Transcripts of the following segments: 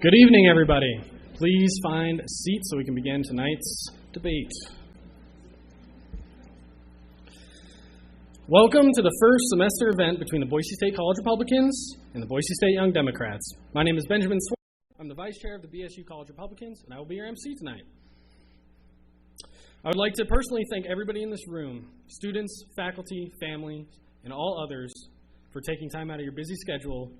Good evening, everybody. Please find a seat so we can begin tonight's debate. Welcome to the first semester event between the Boise State College Republicans and the Boise State Young Democrats. My name is Benjamin Swartz. I'm the Vice Chair of the BSU College Republicans, and I will be your MC tonight. I would like to personally thank everybody in this room, students, faculty, families, and all others, for taking time out of your busy schedule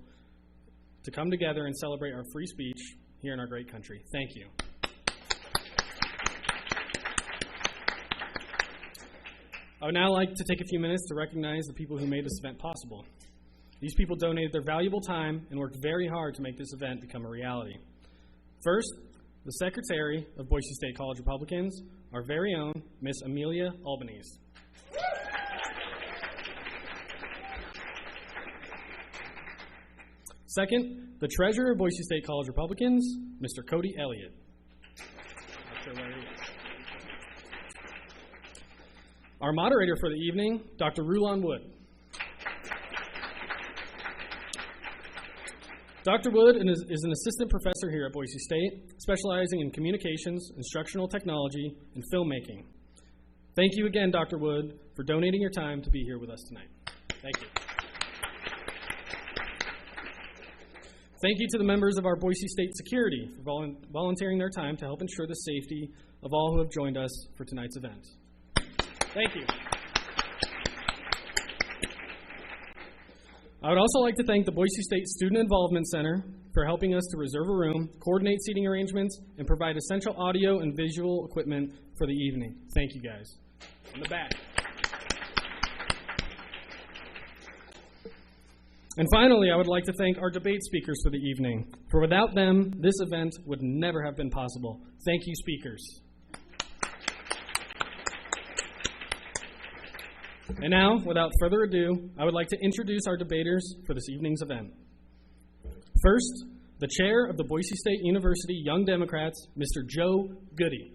to come together and celebrate our free speech here in our great country. Thank you. I would now like to take a few minutes to recognize the people who made this event possible. These people donated their valuable time and worked very hard to make this event become a reality. First, the Secretary of Boise State College Republicans, our very own Miss Amelia Albanese. Second, the Treasurer of Boise State College Republicans, Mr. Cody Elliott. Not sure where he is. Our moderator for the evening, Dr. Rulon Wood. Dr. Wood is an assistant professor here at Boise State, specializing in communications, instructional technology, and filmmaking. Thank you again, Dr. Wood, for donating your time to be here with us tonight. Thank you. Thank you to the members of our Boise State Security for volunteering their time to help ensure the safety of all who have joined us for tonight's event. Thank you. I would also like to thank the Boise State Student Involvement Center for helping us to reserve a room, coordinate seating arrangements, and provide essential audio and visual equipment for the evening. Thank you, guys. In the back. And finally, I would like to thank our debate speakers for the evening. For without them, this event would never have been possible. Thank you, speakers. And now, without further ado, I would like to introduce our debaters for this evening's event. First, the chair of the Boise State University Young Democrats, Mr. Joe Goode.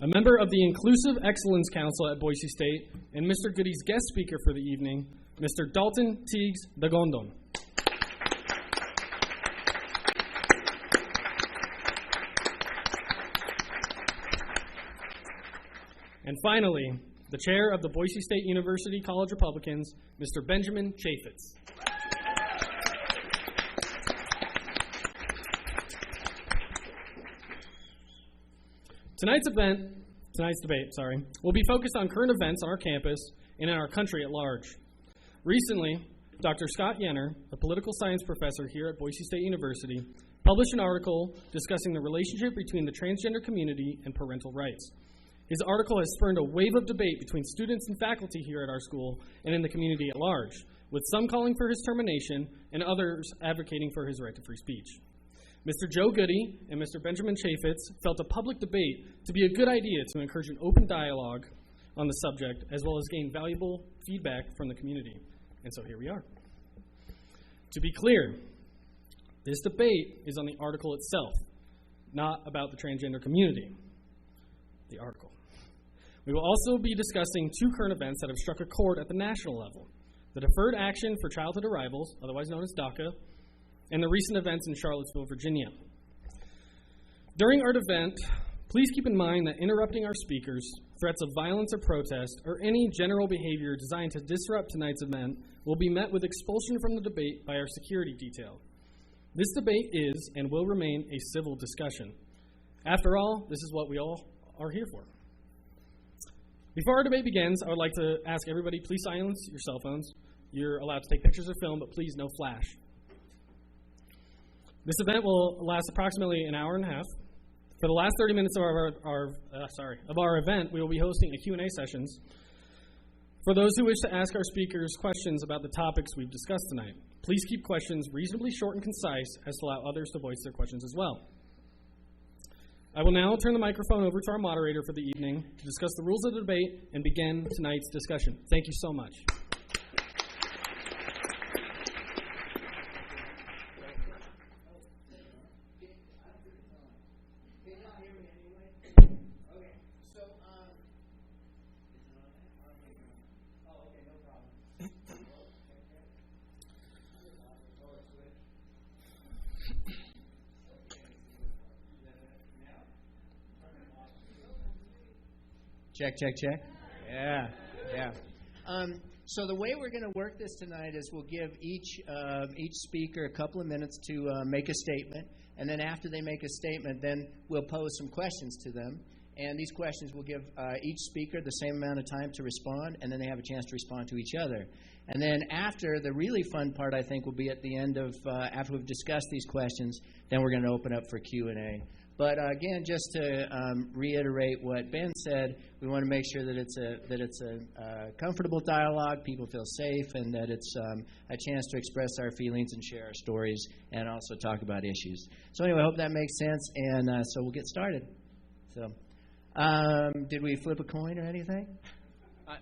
A member of the Inclusive Excellence Council at Boise State, and Mr. Goode's guest speaker for the evening, Mr. Dalton Teagues Dagondon. And finally, the chair of the Boise State University College Republicans, Mr. Benjamin Chafetz. Tonight's debate, will be focused on current events on our campus and in our country at large. Recently, Dr. Scott Yenor, a political science professor here at Boise State University, published an article discussing the relationship between the transgender community and parental rights. His article has spurned a wave of debate between students and faculty here at our school and in the community at large, with some calling for his termination and others advocating for his right to free speech. Mr. Joe Goode and Mr. Benjamin Chafetz felt a public debate to be a good idea to encourage an open dialogue on the subject, as well as gain valuable feedback from the community. And so here we are. To be clear, this debate is on the article itself, not about the transgender community. The article. We will also be discussing two current events that have struck a chord at the national level: the Deferred Action for Childhood Arrivals, otherwise known as DACA, and the recent events in Charlottesville, Virginia. During our event, please keep in mind that interrupting our speakers, threats of violence or protest, or any general behavior designed to disrupt tonight's event will be met with expulsion from the debate by our security detail. This debate is and will remain a civil discussion. After all, this is what we all are here for. Before our debate begins, I would like to ask everybody, please silence your cell phones. You're allowed to take pictures or film, but please no flash. This event will last approximately an hour and a half. For the last 30 minutes of our event, we will be hosting a Q&A sessions for those who wish to ask our speakers questions about the topics we've discussed tonight. Please keep questions reasonably short and concise as to allow others to voice their questions as well. I will now turn the microphone over to our moderator for the evening to discuss the rules of the debate and begin tonight's discussion. Thank you so much. So Check. Yeah. So the way we're going to work this tonight is we'll give each speaker a couple of minutes to make a statement, and then after they make a statement, then we'll pose some questions to them. And these questions will give each speaker the same amount of time to respond, and then they have a chance to respond to each other. And then after, the really fun part, I think, will be at the end of, after we've discussed these questions, then we're going to open up for Q&A. But again, just to reiterate what Ben said, we want to make sure that it's a comfortable dialogue, people feel safe, and that it's a chance to express our feelings and share our stories and also talk about issues. So anyway, I hope that makes sense, and so we'll get started. So, did we flip a coin or anything?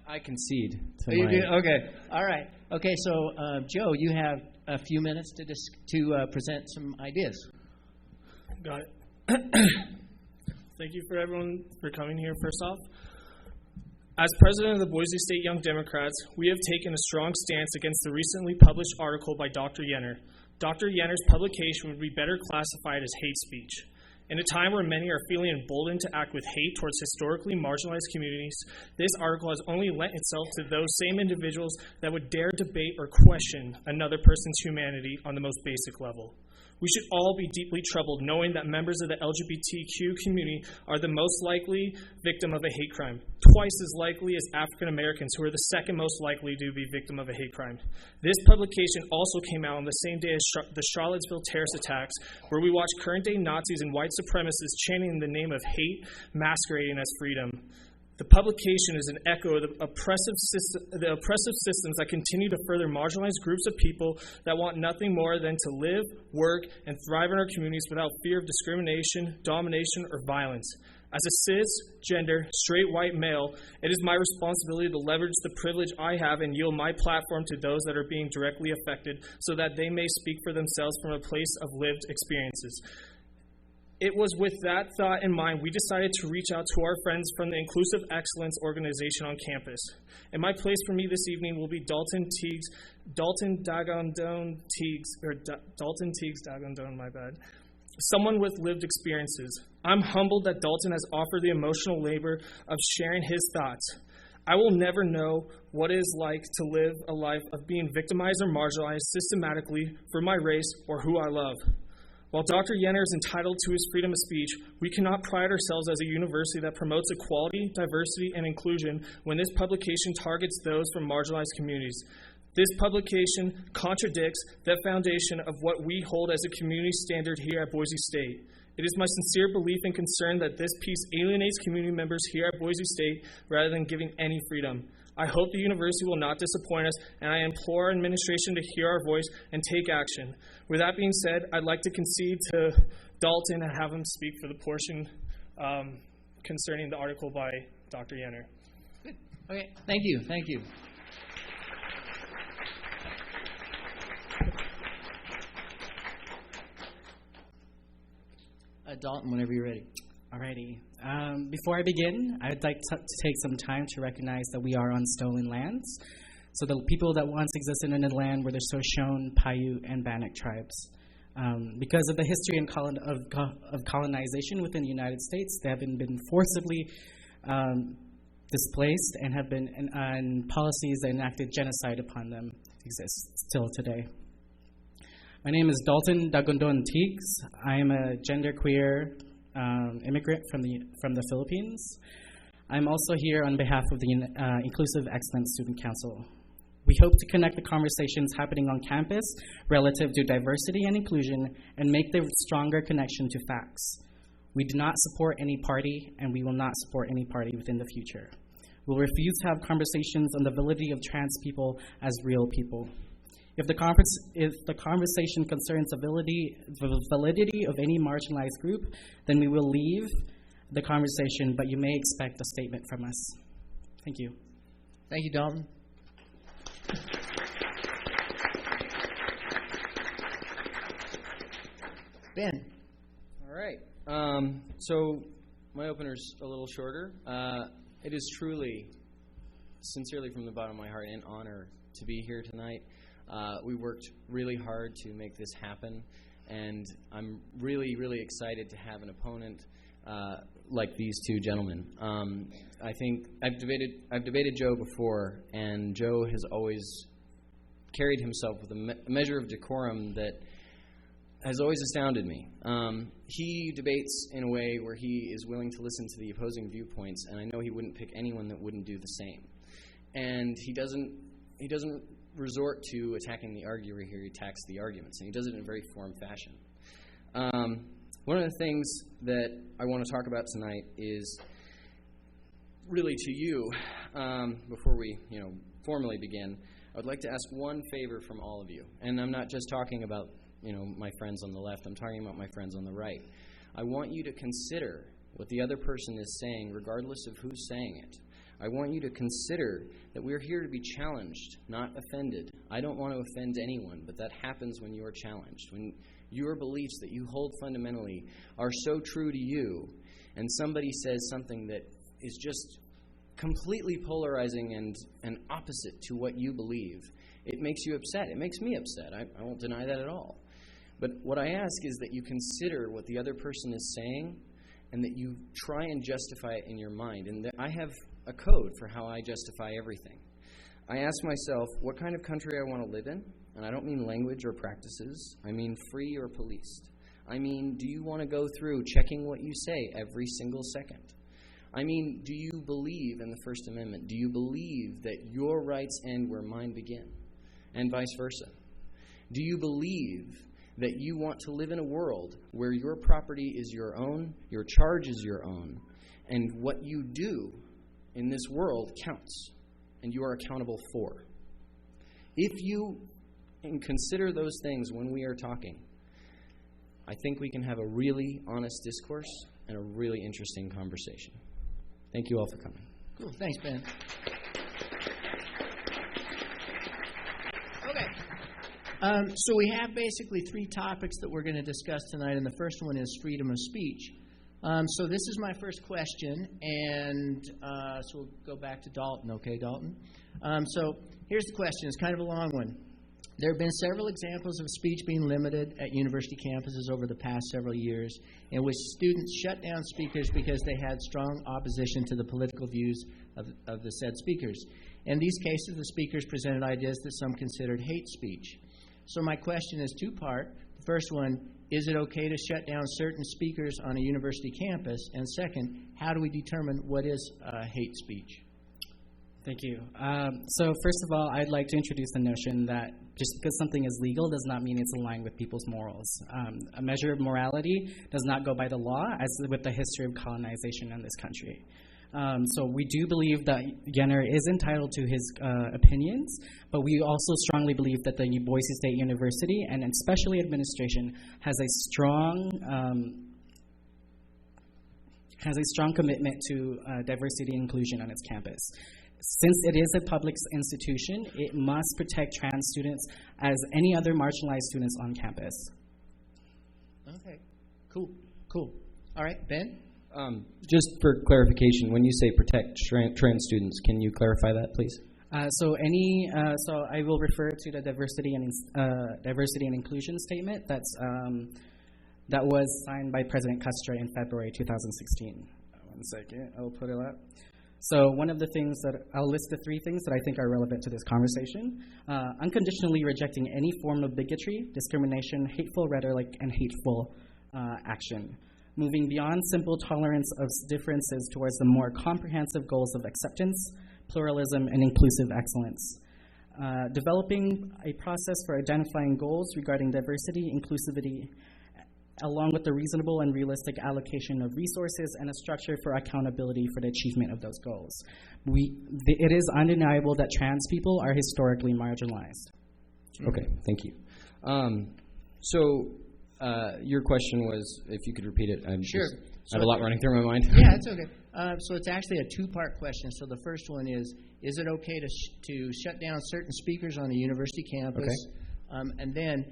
I concede. You do? Okay. All right. Okay, so Joe, you have a few minutes to present some ideas. Got it. Thank you for everyone for coming here, first off. As president of the Boise State Young Democrats, we have taken a strong stance against the recently published article by Dr. Yenor. Dr. Yenor's publication would be better classified as hate speech. In a time where many are feeling emboldened to act with hate towards historically marginalized communities, this article has only lent itself to those same individuals that would dare debate or question another person's humanity on the most basic level. We should all be deeply troubled knowing that members of the LGBTQ community are the most likely victim of a hate crime, twice as likely as African Americans, who are the second most likely to be victim of a hate crime. This publication also came out on the same day as the Charlottesville terrorist attacks, where we watched current-day Nazis and white supremacists chanting the name of hate, masquerading as freedom. The publication is an echo of the oppressive systems that continue to further marginalize groups of people that want nothing more than to live, work, and thrive in our communities without fear of discrimination, domination, or violence. As a cisgender, straight white male, it is my responsibility to leverage the privilege I have and yield my platform to those that are being directly affected so that they may speak for themselves from a place of lived experiences. It was with that thought in mind, we decided to reach out to our friends from the Inclusive Excellence organization on campus. In my place for me this evening will be Dalton Teagues, someone with lived experiences. I'm humbled that Dalton has offered the emotional labor of sharing his thoughts. I will never know what it is like to live a life of being victimized or marginalized systematically for my race or who I love. While Dr. Yenor is entitled to his freedom of speech, we cannot pride ourselves as a university that promotes equality, diversity, and inclusion when this publication targets those from marginalized communities. This publication contradicts the foundation of what we hold as a community standard here at Boise State. It is my sincere belief and concern that this piece alienates community members here at Boise State rather than giving any freedom. I hope the university will not disappoint us, and I implore our administration to hear our voice and take action. With that being said, I'd like to concede to Dalton and have him speak for the portion concerning the article by Dr. Yenor. Good. Okay, thank you. Dalton, whenever you're ready. Alrighty. Before I begin, I'd like to take some time to recognize that we are on stolen lands. So the people that once existed in the land were the Shoshone, Paiute, and Bannock tribes. Because of the history of colonization within the United States, they have been forcibly displaced and have been, and policies that enacted genocide upon them exist still today. My name is Dalton Dagondon Teagues. I am a genderqueer immigrant from the Philippines. I'm also here on behalf of the Inclusive Excellence Student Council. We hope to connect the conversations happening on campus relative to diversity and inclusion and make the stronger connection to facts. We do not support any party, and we will not support any party within the future. We'll refuse to have conversations on the validity of trans people as real people. If the conversation concerns the validity of any marginalized group, then we will leave the conversation, but you may expect a statement from us. Thank you. Thank you, Dalton. Ben. All right. So my opener's a little shorter. It is truly, sincerely from the bottom of my heart, an honor to be here tonight. We worked really hard to make this happen, and I'm really, really excited to have an opponent like these two gentlemen. I think I've debated Joe before, and Joe has always carried himself with a measure of decorum that has always astounded me. He debates in a way where he is willing to listen to the opposing viewpoints, and I know he wouldn't pick anyone that wouldn't do the same. And he doesn't resort to attacking the arguer here. He attacks the arguments, and he does it in a very form fashion. One of the things that I want to talk about tonight is really to you. Before we, formally begin, I would like to ask one favor from all of you, and I'm not just talking about my friends on the left. I'm talking about my friends on the right. I want you to consider what the other person is saying, regardless of who's saying it. I want you to consider that we're here to be challenged, not offended. I don't want to offend anyone, but that happens when you're challenged. When your beliefs that you hold fundamentally are so true to you, and somebody says something that is just completely polarizing and opposite to what you believe, it makes you upset. It makes me upset. I won't deny that at all. But what I ask is that you consider what the other person is saying and that you try and justify it in your mind. And that I have a code for how I justify everything. I ask myself what kind of country I want to live in, and I don't mean language or practices. I mean free or policed. I mean, do you want to go through checking what you say every single second? I mean, do you believe in the First Amendment? Do you believe that your rights end where mine begin, and vice versa? Do you believe that you want to live in a world where your property is your own, your charge is your own, and what you do in this world counts, and you are accountable for? If you consider those things when we are talking, I think we can have a really honest discourse and a really interesting conversation. Thank you all for coming. Cool. Thanks, Ben. Okay. So we have basically three topics that we're going to discuss tonight, and the first one is freedom of speech. So this is my first question, and so we'll go back to Dalton. Okay, Dalton? So here's the question. It's kind of a long one. There have been several examples of speech being limited at university campuses over the past several years in which students shut down speakers because they had strong opposition to the political views of the said speakers. In these cases, the speakers presented ideas that some considered hate speech. So my question is two-part. The first one, is it okay to shut down certain speakers on a university campus? And second, how do we determine what is hate speech? Thank you. So first of all, I'd like to introduce the notion that just because something is legal does not mean it's aligned with people's morals. A measure of morality does not go by the law, as with the history of colonization in this country. So we do believe that Yenor is entitled to his opinions, but we also strongly believe that the Boise State University, and especially administration, has a strong commitment to diversity and inclusion on its campus. Since it is a public institution, it must protect trans students as any other marginalized students on campus. Okay, cool. All right, Ben? Just for clarification, when you say protect trans students, can you clarify that, please? So I will refer to the diversity and inclusion statement that was signed by President Castro in February 2016. One second, I'll put it up. So one of the things that I'll list the three things that I think are relevant to this conversation: unconditionally rejecting any form of bigotry, discrimination, hateful rhetoric, and hateful action. Moving beyond simple tolerance of differences towards the more comprehensive goals of acceptance, pluralism, and inclusive excellence. Developing a process for identifying goals regarding diversity, inclusivity, along with the reasonable and realistic allocation of resources and a structure for accountability for the achievement of those goals. It is undeniable that trans people are historically marginalized. Okay, thank you. Your question was, if you could repeat it. Sure. I have a lot running through my mind. Yeah, it's okay. So it's actually a two-part question. So the first one is it okay to shut down certain speakers on a university campus? Okay. And then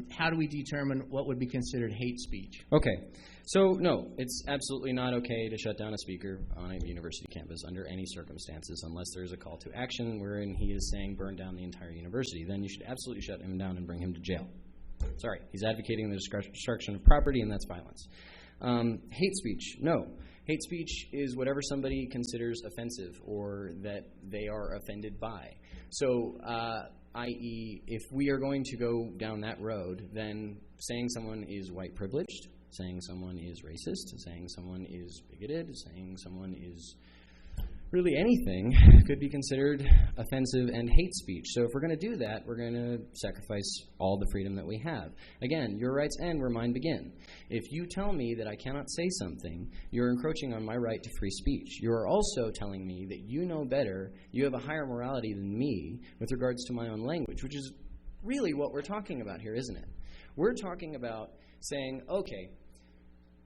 how do we determine what would be considered hate speech? Okay. So, no, it's absolutely not okay to shut down a speaker on a university campus under any circumstances unless there is a call to action wherein he is saying burn down the entire university. Then you should absolutely shut him down and bring him to jail. Sorry, he's advocating the destruction of property, and that's violence. Hate speech, no. Hate speech is whatever somebody considers offensive or that they are offended by. So, i.e., if we are going to go down that road, then saying someone is white privileged, saying someone is racist, saying someone is bigoted, saying someone is really anything could be considered offensive and hate speech. So if we're going to do that, we're going to sacrifice all the freedom that we have. Again, your rights end where mine begin. If you tell me that I cannot say something, you're encroaching on my right to free speech. You are also telling me that you know better, you have a higher morality than me with regards to my own language, which is really what we're talking about here, isn't it? We're talking about saying, okay,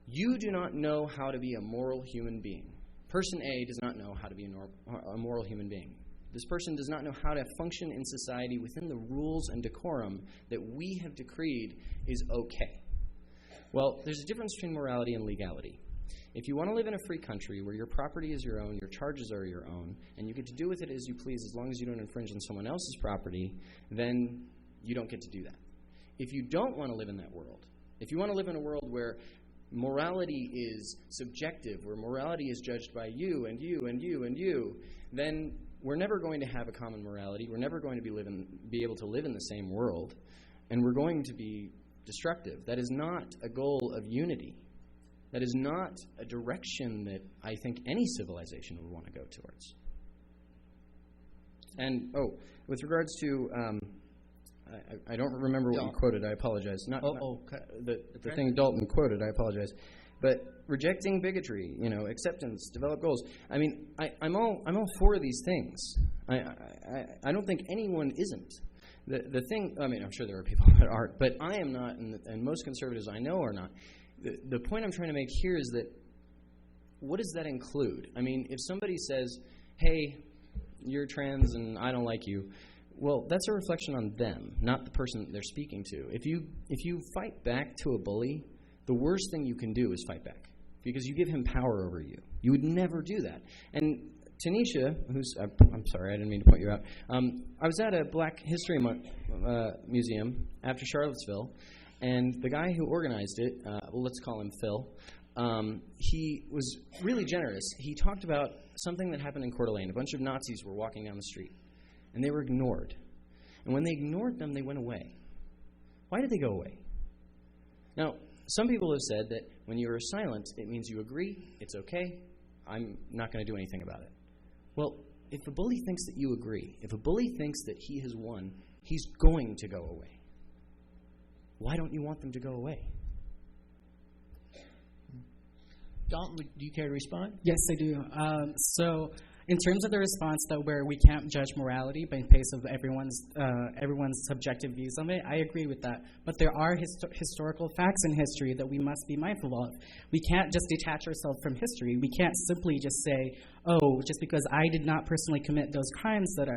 you do not know how to be a moral human being. Person A does not know how to be a moral human being. This person does not know how to function in society within the rules and decorum that we have decreed is okay. Well, there's a difference between morality and legality. If you want to live in a free country where your property is your own, your charges are your own, and you get to do with it as you please as long as you don't infringe on someone else's property, then you don't get to do that. If you don't want to live in that world, if you want to live in a world where morality is subjective, where morality is judged by you and you and you and you, then we're never going to have a common morality. We're never going to be able to live in the same world, and we're going to be destructive. That is not a goal of unity. That is not a direction that I think any civilization would want to go towards. And, with regards to I don't remember what you quoted. I apologize. The thing Dalton quoted. I apologize. But rejecting bigotry, acceptance, develop goals. I mean, I'm all for these things. I don't think anyone isn't. The thing. I mean, I'm sure there are people that aren't, but I am not, and most conservatives I know are not. The point I'm trying to make here is that what does that include? I mean, if somebody says, "Hey, you're trans and I don't like you," well, that's a reflection on them, not the person they're speaking to. If you fight back to a bully, the worst thing you can do is fight back because you give him power over you. You would never do that. And Tanisha, who's I'm sorry, I didn't mean to point you out. I was at a Black History Month museum after Charlottesville, and the guy who organized it, let's call him Phil, he was really generous. He talked about something that happened in Coeur d'Alene. A bunch of Nazis were walking down the street, and they were ignored. And when they ignored them, they went away. Why did they go away? Now, some people have said that when you are silent, it means you agree, it's okay, I'm not going to do anything about it. Well, if a bully thinks that you agree, if a bully thinks that he has won, he's going to go away. Why don't you want them to go away? Dalton, do you care to respond? Yes, I do. So, in terms of the response that where we can't judge morality by pace of everyone's subjective views on it, I agree with that. But there are historical facts in history that we must be mindful of. We can't just detach ourselves from history. We can't simply just say, "Oh, just because I did not personally commit those crimes that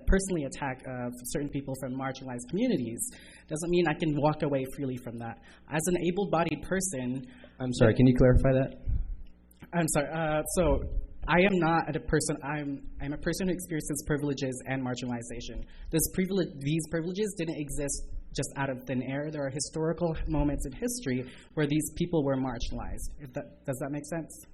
personally attack certain people from marginalized communities, doesn't mean I can walk away freely from that." As an able-bodied person... I'm sorry, can you clarify that? I'm sorry. So I am not a person, I'm a person who experiences privileges and marginalization. These privileges didn't exist just out of thin air. There are historical moments in history where these people were marginalized. Does that make sense?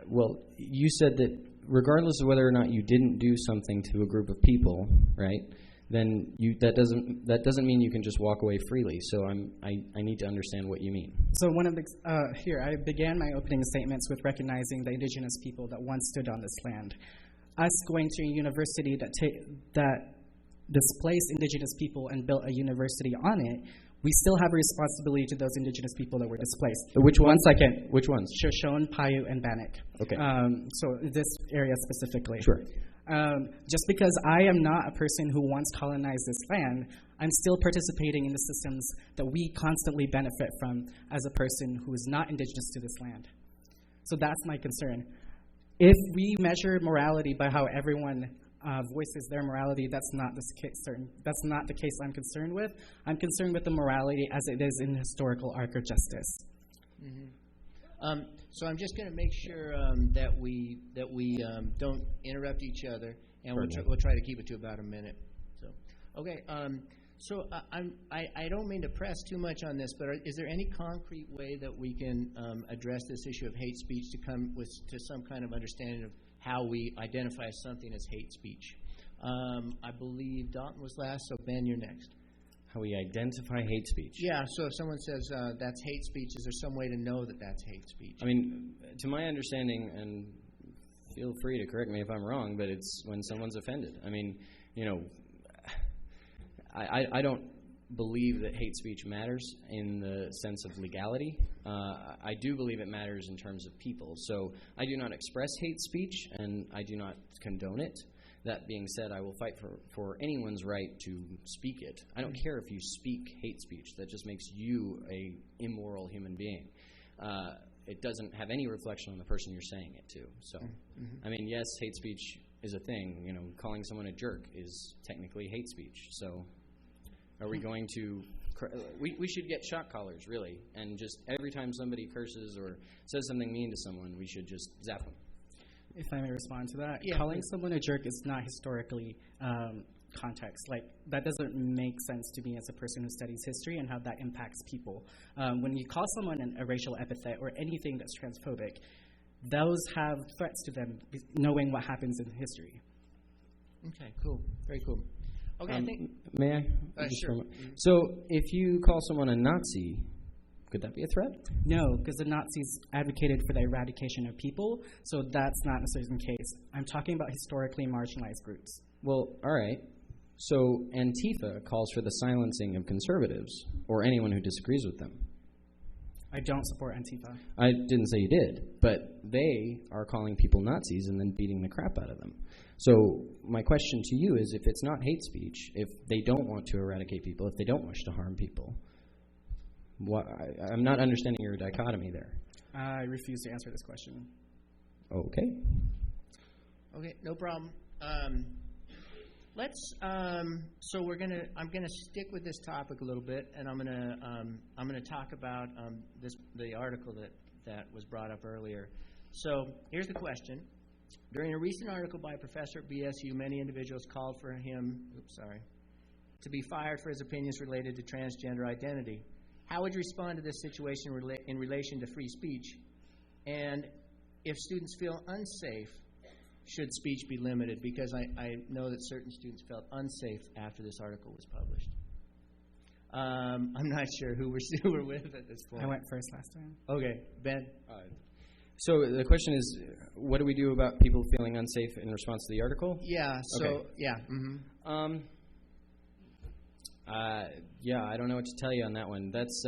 Well, you said that regardless of whether or not you didn't do something to a group of people, right, then that doesn't mean you can just walk away freely. So I need to understand what you mean. So I began my opening statements with recognizing the indigenous people that once stood on this land. Us going to a university that displaced indigenous people and built a university on it, we still have a responsibility to those indigenous people that were displaced. Which ones? 1 second. Which ones? Shoshone, Paiute, and Bannock. Okay. So this area specifically. Sure. Just because I am not a person who once colonized this land, I'm still participating in the systems that we constantly benefit from as a person who is not indigenous to this land. So that's my concern. If we measure morality by how everyone voices their morality, that's not the case I'm concerned with. I'm concerned with the morality as it is in the historical arc of justice. Mm-hmm. So I'm just going to make sure that we don't interrupt each other, and we'll try to keep it to about a minute. So, okay. So I don't mean to press too much on this, but is there any concrete way that we can address this issue of hate speech to come to some kind of understanding of how we identify something as hate speech? I believe Dalton was last, so Ben, you're next. How we identify hate speech. Yeah, so if someone says that's hate speech, is there some way to know that that's hate speech? I mean, to my understanding, and feel free to correct me if I'm wrong, but it's when someone's offended. I mean, I don't believe that hate speech matters in the sense of legality. I do believe it matters in terms of people. So I do not express hate speech, and I do not condone it. That being said, I will fight for anyone's right to speak it. I don't care if you speak hate speech. That just makes you a immoral human being. It doesn't have any reflection on the person you're saying it to. So, I mean, yes, hate speech is a thing. Calling someone a jerk is technically hate speech. So are we going to we should get shock collars, really, and just every time somebody curses or says something mean to someone, we should just zap them. If I may respond to that, yeah, calling someone a jerk is not historically context. Like, that doesn't make sense to me as a person who studies history and how that impacts people. When you call someone a racial epithet or anything that's transphobic, those have threats to them, knowing what happens in history. Okay, cool. Very cool. Okay, I think... May I? Sure. So, if you call someone a Nazi, could that be a threat? No, because the Nazis advocated for the eradication of people, so that's not a certain case. I'm talking about historically marginalized groups. Well, all right. So Antifa calls for the silencing of conservatives or anyone who disagrees with them. I don't support Antifa. I didn't say you did, but they are calling people Nazis and then beating the crap out of them. So my question to you is, if it's not hate speech, if they don't want to eradicate people, if they don't wish to harm people, I'm not understanding your dichotomy there. I refuse to answer this question. Okay. Okay, no problem. Let's. So I'm gonna stick with this topic a little bit, and I'm gonna talk about the article that was brought up earlier. So here's the question. During a recent article by a professor at BSU, many individuals called for him. To be fired for his opinions related to transgender identity. How would you respond to this situation in relation to free speech? And if students feel unsafe, should speech be limited? Because I know that certain students felt unsafe after this article was published. I'm not sure who we're with at this point. I went first last time. Okay, Ben. So the question is, what do we do about people feeling unsafe in response to the article? Yeah. So okay. Yeah. Yeah, I don't know what to tell you on that one. That's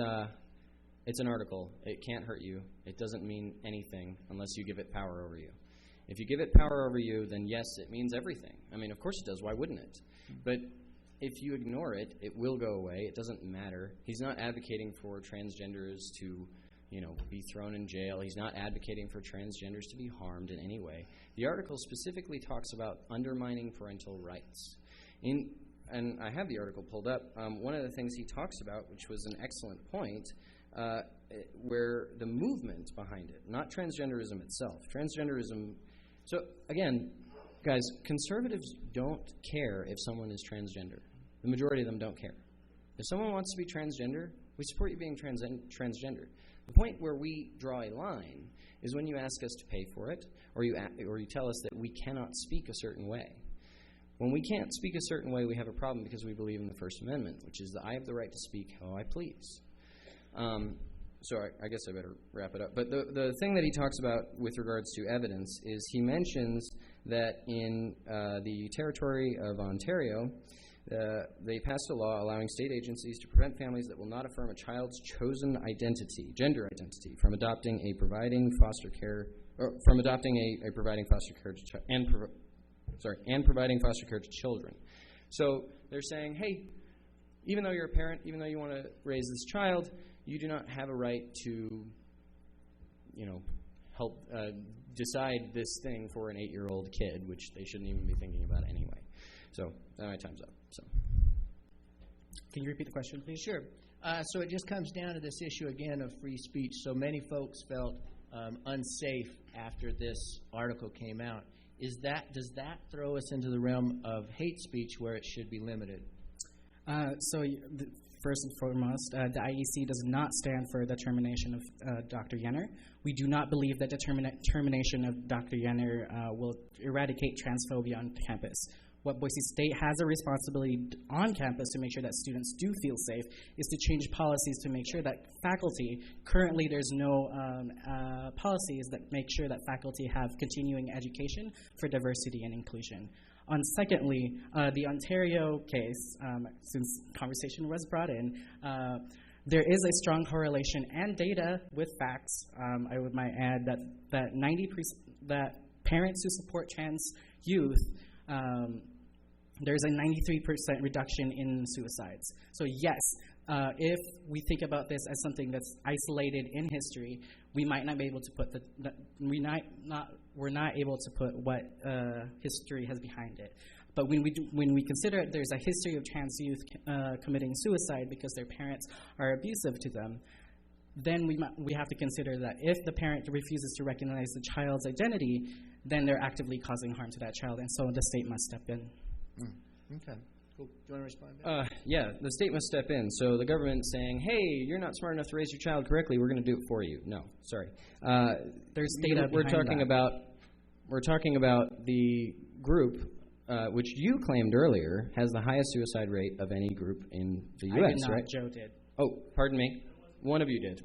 it's an article. It can't hurt you. It doesn't mean anything unless you give it power over you. If you give it power over you, then yes, it means everything. I mean, of course it does. Why wouldn't it? But if you ignore it, it will go away. It doesn't matter. He's not advocating for transgenders to, be thrown in jail. He's not advocating for transgenders to be harmed in any way. The article specifically talks about undermining parental rights. And I have the article pulled up. One of the things he talks about, which was an excellent point, where the movement behind it, not transgenderism itself. Transgenderism. So again, guys, conservatives don't care if someone is transgender. The majority of them don't care. If someone wants to be transgender, we support you being transgender. The point where we draw a line is when you ask us to pay for it, or you tell us that we cannot speak a certain way. When we can't speak a certain way, we have a problem because we believe in the First Amendment, which is that I have the right to speak how I please. So I guess I better wrap it up. But the thing that he talks about with regards to evidence is he mentions that in the territory of Ontario, they passed a law allowing state agencies to prevent families that will not affirm a child's chosen identity, gender identity, from adopting a providing foster care, or from adopting a providing foster care to and providing foster care to children. So they're saying, hey, even though you're a parent, even though you want to raise this child, you do not have a right to, help decide this thing for an 8-year-old kid, which they shouldn't even be thinking about anyway. So my time's up. So, can you repeat the question, please? Sure. So it just comes down to this issue again of free speech. So many folks felt unsafe after this article came out. Does that throw us into the realm of hate speech where it should be limited? First and foremost, the IEC does not stand for the termination of Dr. Yenor. We do not believe that the termination of Dr. Yenor will eradicate transphobia on campus. What Boise State has a responsibility on campus to make sure that students do feel safe is to change policies to make sure that faculty, currently there's no policies that make sure that faculty have continuing education for diversity and inclusion. Secondly, the Ontario case, since conversation was brought in, there is a strong correlation and data with facts. I might add that 90% that parents who support trans youth, there's a 93% reduction in suicides. So yes, if we think about this as something that's isolated in history, we might not be able to put we're not able to put what history has behind it. But when we consider there's a history of trans youth committing suicide because their parents are abusive to them, then we have to consider that if the parent refuses to recognize the child's identity, then they're actively causing harm to that child, and so the state must step in. Okay. Cool. Do you want to respond? Yeah, the state must step in. So the government saying, hey, you're not smart enough to raise your child correctly, we're going to do it for you. No, sorry. There's data we're behind talking that. We're talking about the group, which you claimed earlier, has the highest suicide rate of any group in the U.S., I did not, right? Joe did. Oh, pardon me. One of you did.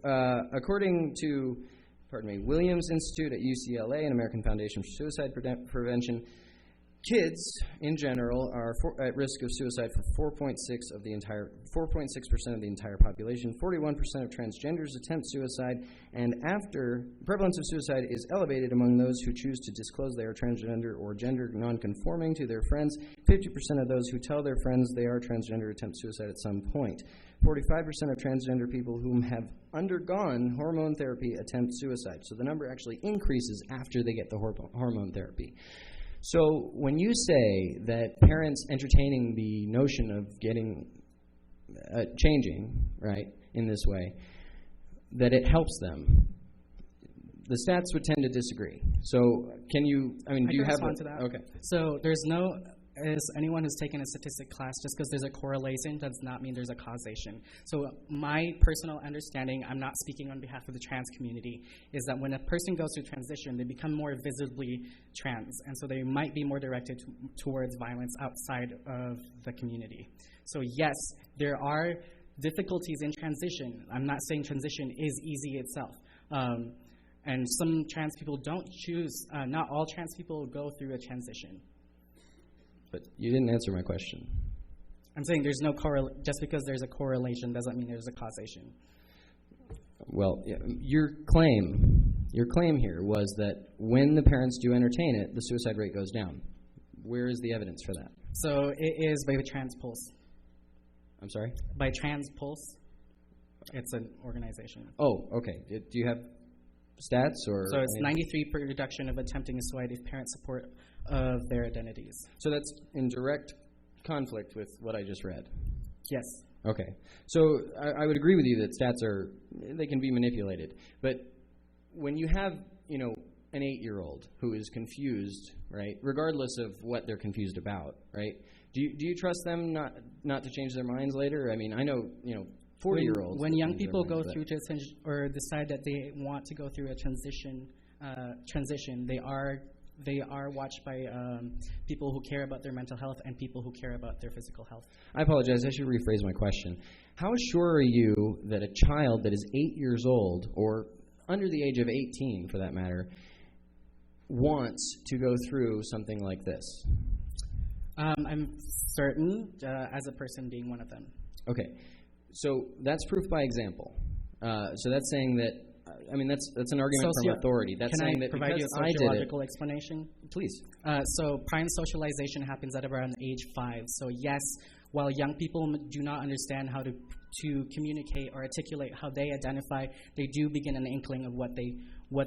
According to Williams Institute at UCLA and American Foundation for Suicide Prevention, kids in general are at risk of suicide for 4.6% of the entire population. 41% of transgenders attempt suicide, and after prevalence of suicide is elevated among those who choose to disclose they are transgender or gender nonconforming to their friends. 50% of those who tell their friends they are transgender attempt suicide at some point. 45% of transgender people whom have undergone hormone therapy attempt suicide. So the number actually increases after they get the hormone therapy. So when you say that parents entertaining the notion of getting changing, right, in this way, that it helps them, the stats would tend to disagree. So can you, do you have respond to that? Okay. So as anyone who's taken a statistic class, just because there's a correlation does not mean there's a causation. So my personal understanding, I'm not speaking on behalf of the trans community, is that when a person goes through transition, they become more visibly trans, and so they might be more directed towards violence outside of the community. So yes, there are difficulties in transition. I'm not saying transition is easy itself. And some trans people don't choose, not all trans people go through a transition. But you didn't answer my question. I'm saying there's no just because there's a correlation doesn't mean there's a causation. Well, your claim here was that when the parents do entertain it, the suicide rate goes down. Where is the evidence for that? So it is by the Trans Pulse. I'm sorry? By Trans Pulse. It's an organization. Oh, okay. Do you have stats or? So it's 93% reduction of attempting suicide if parents support of their identities. So that's in direct conflict with what I just read. Yes. Okay. So I would agree with you that stats they can be manipulated. But when you have, an 8-year-old who is confused, right, regardless of what they're confused about, right, do you trust them not to change their minds later? I mean, I know, 40-year-olds. When young people go through or decide that they want to go through a transition, they are watched by people who care about their mental health and people who care about their physical health. I apologize. I should rephrase my question. How sure are you that a child that is 8 years old, or under the age of 18 for that matter, wants to go through something like this? I'm certain, as a person being one of them. Okay. So that's proof by example. So that's saying that, that's an argument from authority. That's saying that provide because you a I did sociological explanation? Please. So prime socialization happens at around age 5. So yes, while young people do not understand how to communicate or articulate how they identify, they do begin an inkling of what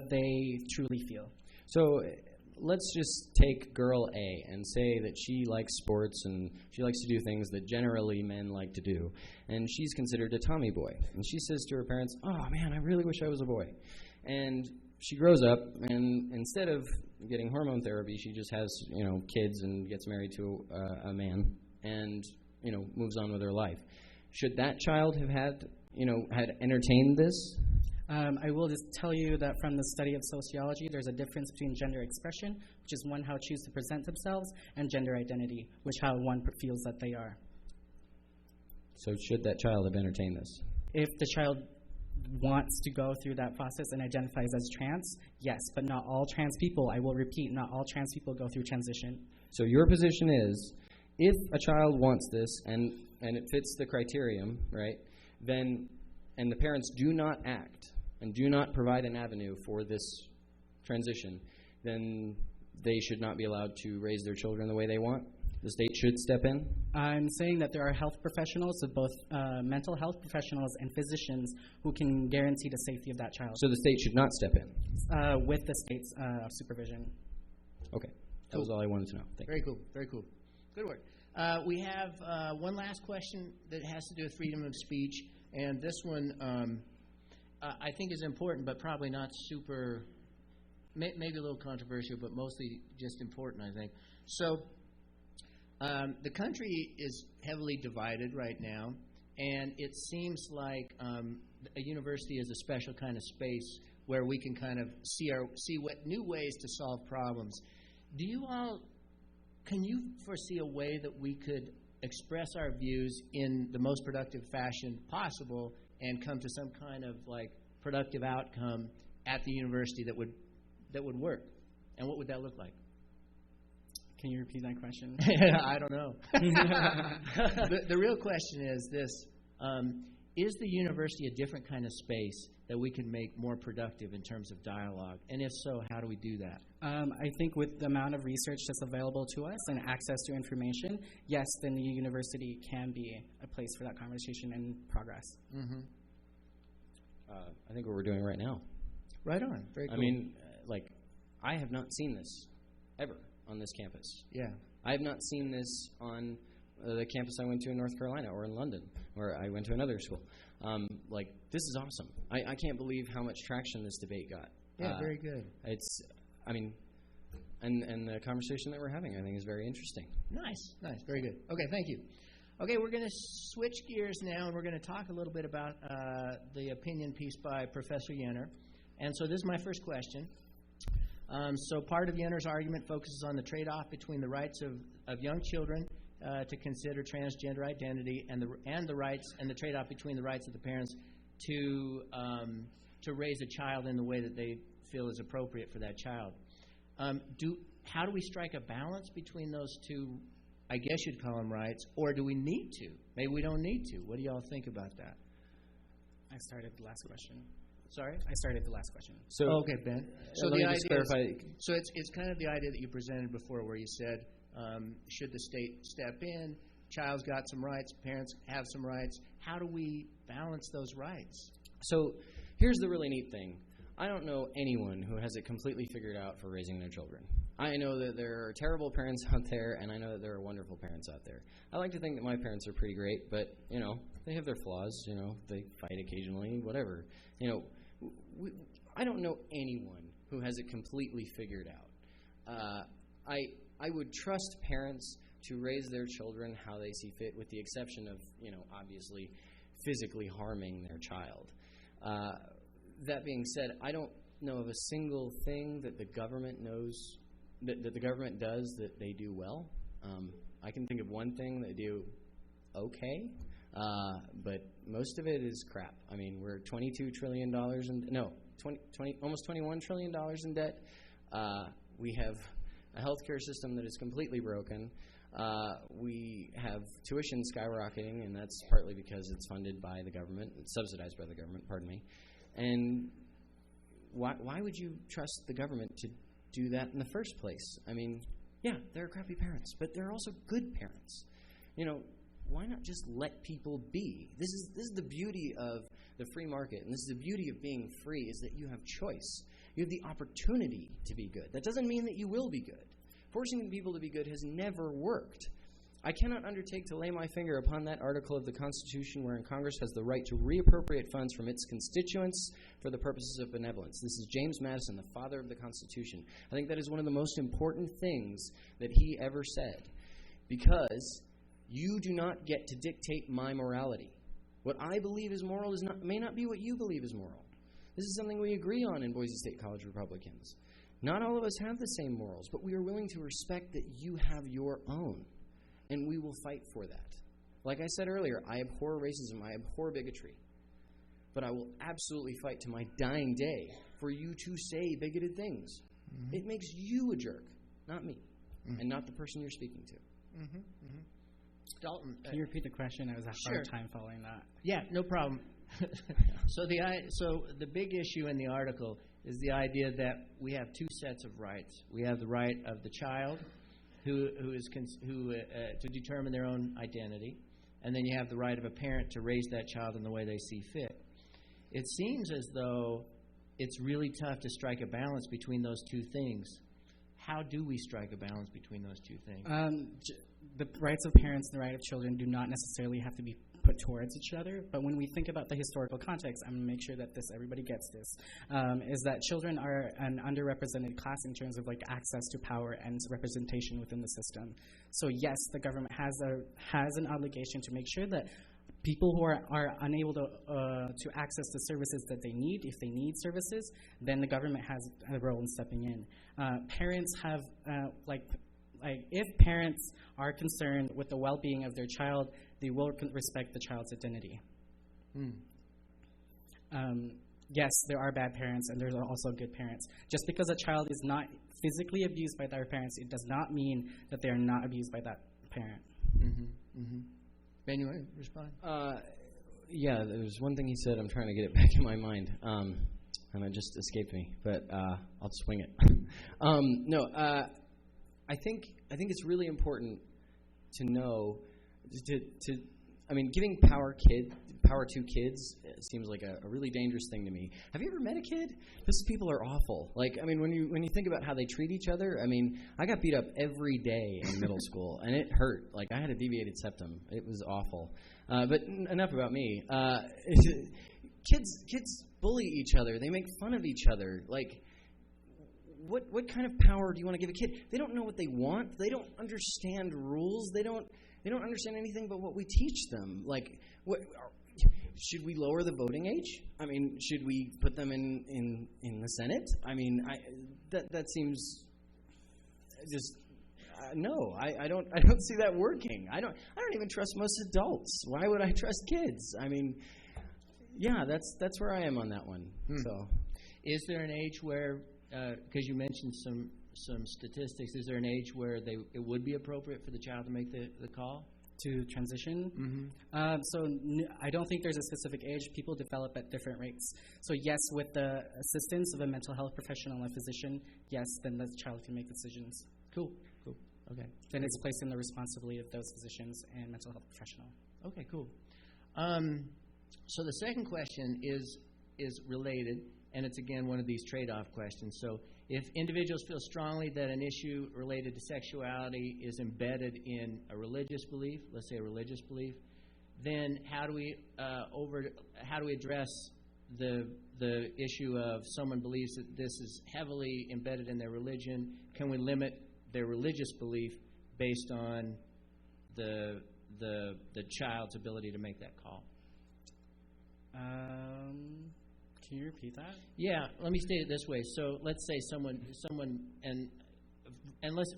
they truly feel. So let's just take girl A and say that she likes sports and she likes to do things that generally men like to do. And she's considered a Tommy boy. And she says to her parents, oh man, I really wish I was a boy. And she grows up, and instead of getting hormone therapy. She just has, kids and gets married to a man and, moves on with her life. Should that child have had entertained this? I will just tell you that from the study of sociology, there's a difference between gender expression, which is one how choose to present themselves, and gender identity, which how one feels that they are. So should that child have entertained this? If the child wants to go through that process and identifies as trans, yes, but not all trans people, I will repeat, not all trans people go through transition. So your position is, if a child wants this and it fits the criterion, right, then, and the parents do not act and do not provide an avenue for this transition, then they should not be allowed to raise their children the way they want? The state should step in? I'm saying that there are health professionals, both mental health professionals and physicians, who can guarantee the safety of that child. So the state should not step in? With the state's supervision. Okay. That was all I wanted to know. Thank you. Very cool. Very cool. Good work. We have one last question that has to do with freedom of speech, and this one I think is important, but probably not super, maybe a little controversial, but mostly just important, I think. So the country is heavily divided right now, and it seems like a university is a special kind of space where we can kind of see what new ways to solve problems. Can you foresee a way that we could express our views in the most productive fashion possible and come to some kind of productive outcome at the university that would work? And what would that look like? Can you repeat that question? I don't know. The real question is this. Is the university a different kind of space that we can make more productive in terms of dialogue? And if so, how do we do that? I think with the amount of research that's available to us and access to information, yes, then the university can be a place for that conversation and progress. Mm-hmm. I think what we're doing right now. Right on. Very cool. I mean, I have not seen this ever on this campus. Yeah. I have not seen this on the campus I went to in North Carolina or in London, where I went to another school. This is awesome. I can't believe how much traction this debate got. Yeah, very good. And the conversation that we're having, I think, is very interesting. Nice. Very good. Okay, thank you. Okay, we're going to switch gears now, and we're going to talk a little bit about the opinion piece by Professor Yenor. And so this is my first question. So part of Yenor's argument focuses on the trade-off between the rights of young children to consider transgender identity and the rights and the trade-off between the rights of the parents to raise a child in the way that they feel is appropriate for that child. How do we strike a balance between those two? I guess you'd call them rights, or do we need to? Maybe we don't need to. What do y'all think about that? I started the last question. Sorry? I started the last question. So okay, Ben. So the idea it's kind of the idea that you presented before, where you said, should the state step in? Child's got some rights, parents have some rights. How do we balance those rights? So here's the really neat thing. I don't know anyone who has it completely figured out for raising their children. I know that there are terrible parents out there, and I know that there are wonderful parents out there. I like to think that my parents are pretty great, but, they have their flaws. They fight occasionally, whatever. I don't know anyone who has it completely figured out. I would trust parents to raise their children how they see fit, with the exception of, obviously physically harming their child. That being said, I don't know of a single thing that the government knows, that the government does that they do well. I can think of one thing they do okay, but most of it is crap. I mean, we're $22 trillion almost $21 trillion in debt. We have a healthcare system that is completely broken. We have tuition skyrocketing, and that's partly because it's funded by the government. It's subsidized by the government, pardon me. And why would you trust the government to do that in the first place? I mean, yeah, there are crappy parents, but there are also good parents. Why not just let people be? This is the beauty of the free market, and this is the beauty of being free, is that you have choice. You have the opportunity to be good. That doesn't mean that you will be good. Forcing people to be good has never worked. I cannot undertake to lay my finger upon that article of the Constitution wherein Congress has the right to reappropriate funds from its constituents for the purposes of benevolence. This is James Madison, the father of the Constitution. I think that is one of the most important things that he ever said, because you do not get to dictate my morality. What I believe is moral may not be what you believe is moral. This is something we agree on in Boise State College Republicans. Not all of us have the same morals, but we are willing to respect that you have your own. And we will fight for that. Like I said earlier, I abhor racism, I abhor bigotry. But I will absolutely fight to my dying day for you to say bigoted things. Mm-hmm. It makes you a jerk, not me, and not the person you're speaking to. Mm-hmm. Mm-hmm. Dalton, can you repeat the question? I was a hard time following that. Yeah, no problem. So the big issue in the article is the idea that we have two sets of rights. We have the right of the child, who to determine their own identity, and then you have the right of a parent to raise that child in the way they see fit. It seems as though it's really tough to strike a balance between those two things. How do we strike a balance between those two things? The rights of parents and the right of children do not necessarily have to be put towards each other, but when we think about the historical context, I'm going to make sure that everybody gets this, is that children are an underrepresented class in terms of like access to power and representation within the system. So yes, the government has an obligation to make sure that people who are unable to access the services that they need, if they need services, then the government has a role in stepping in. Parents have if parents are concerned with the well-being of their child, they will respect the child's identity. Yes, there are bad parents, and there are also good parents. Just because a child is not physically abused by their parents, it does not mean that they are not abused by that parent. Mm-hmm. Mm-hmm. Ben, you want to respond? Yeah, there's one thing he said. I'm trying to get it back in my mind, and it just escaped me. But I'll swing it. I think it's really important to know giving power to kids seems like a really dangerous thing to me. Have you ever met a kid? Those people are awful. When you think about how they treat each other, I got beat up every day in middle school, and it hurt. I had a deviated septum. It was awful. But enough about me. Kids bully each other. They make fun of each other. What kind of power do you want to give a kid? They don't know what they want. They don't understand rules. They don't understand anything but what we teach them. Should we lower the voting age? Should we put them in the Senate? That seems just no. I don't see that working. I don't even trust most adults. Why would I trust kids? Yeah, that's where I am on that one. So, is there an age where? Because you mentioned some statistics, is there an age where it would be appropriate for the child to make the call? To transition? Mm-hmm. I don't think there's a specific age. People develop at different rates. So yes, with the assistance of a mental health professional and a physician, yes, then the child can make decisions. Cool. Okay. Then it's placed in the responsibility of those physicians and mental health professional. Okay, cool. So the second question is related, and it's again one of these trade-off questions. So if individuals feel strongly that an issue related to sexuality is embedded in a religious belief, let's say a religious belief, then how do we address the issue of someone believes that this is heavily embedded in their religion? Can we limit their religious belief based on the child's ability to make that call? Can you repeat that? Yeah, let me state it this way. So let's say someone, and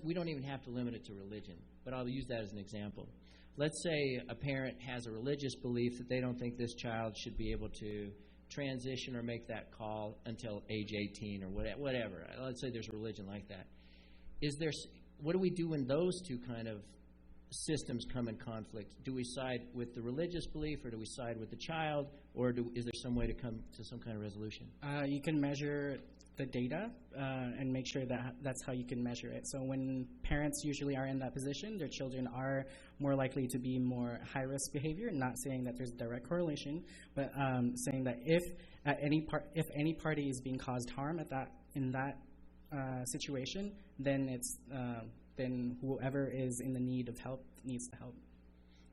we don't even have to limit it to religion, but I'll use that as an example. Let's say a parent has a religious belief that they don't think this child should be able to transition or make that call until age 18 or whatever. Let's say there's a religion like that. What do we do when those two kind of systems come in conflict? Do we side with the religious belief, or do we side with the child, or is there some way to come to some kind of resolution? You can measure the data and make sure that that's how you can measure it. So when parents usually are in that position, their children are more likely to be more high-risk behavior. Not saying that there's a direct correlation, but saying that if any party is being caused harm in that situation, then then whoever is in the need of help needs the help.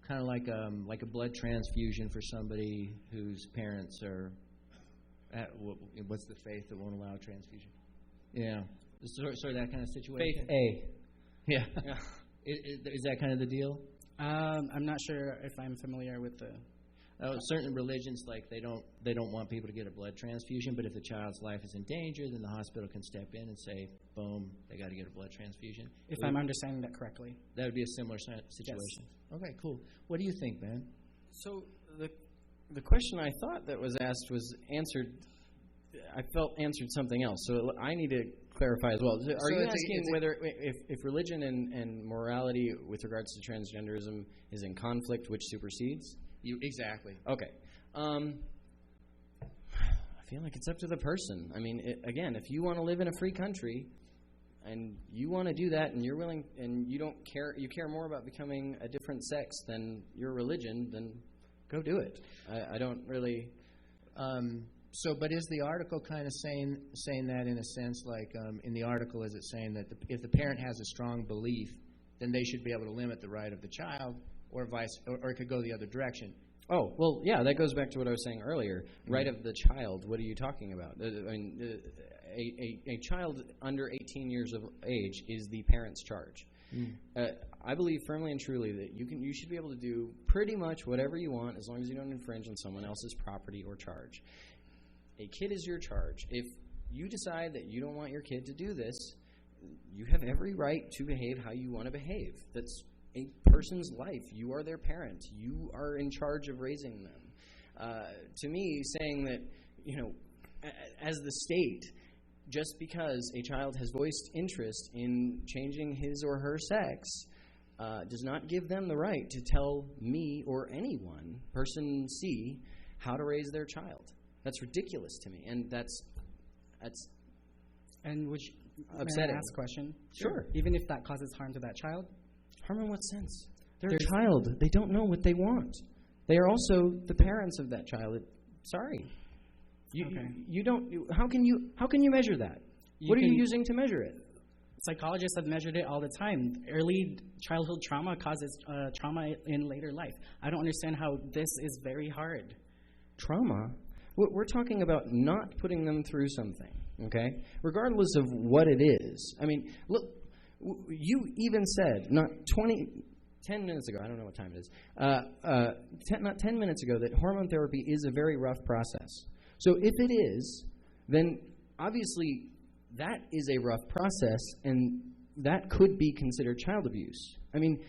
Kind of like a blood transfusion for somebody whose parents are what's the faith that won't allow transfusion? Yeah, sort of that kind of situation. Faith A. Yeah. Is that kind of the deal? I'm not sure if I'm familiar with the. Certain religions, like they don't want people to get a blood transfusion, but if the child's life is in danger, then the hospital can step in and say, boom, they got to get a blood transfusion. If I'm understanding that correctly. That would be a similar situation. Yes. Okay, cool. What do you think, Ben? So the question I thought that was asked was answered. I felt answered something else. So I need to clarify as well. Are you asking whether if religion and morality with regards to transgenderism is in conflict, which supersedes? Exactly. Okay. I feel like it's up to the person. I mean, again, if you want to live in a free country and you want to do that and you're willing and you don't care, you care more about becoming a different sex than your religion, then go do it. I don't really... But is the article kind of saying that in a sense, like in the article, is it saying that if the parent has a strong belief, then they should be able to limit the right of the child, or it could go the other direction? Oh, well, yeah, that goes back to what I was saying earlier. Mm-hmm. Right of the child, what are you talking about? I mean, a child under 18 years of age is the parent's charge. Mm. I believe firmly and truly that you should be able to do pretty much whatever you want as long as you don't infringe on someone else's property or charge. A kid is your charge. If you decide that you don't want your kid to do this, you have every right to behave how you want to behave. That's a person's life. You are their parent. You are in charge of raising them. To me, saying that, as the state, just because a child has voiced interest in changing his or her sex, does not give them the right to tell me or anyone, person C, how to raise their child. That's ridiculous to me, and that's and which upsetting. May I ask a question? Sure. Even if that causes harm to that child? Harm in what sense? They're a child. They don't know what they want. They are also the parents of that child. Sorry. You don't. How can you measure that? What are you using to measure it? Psychologists have measured it all the time. Early childhood trauma causes trauma in later life. I don't understand how this is very hard. Trauma? We're talking about not putting them through something, okay? Regardless of what it is. I mean, look, you even said, 10 minutes ago, I don't know what time it is, not 10 minutes ago, that hormone therapy is a very rough process. So if it is, then obviously that is a rough process, and that could be considered child abuse. I mean,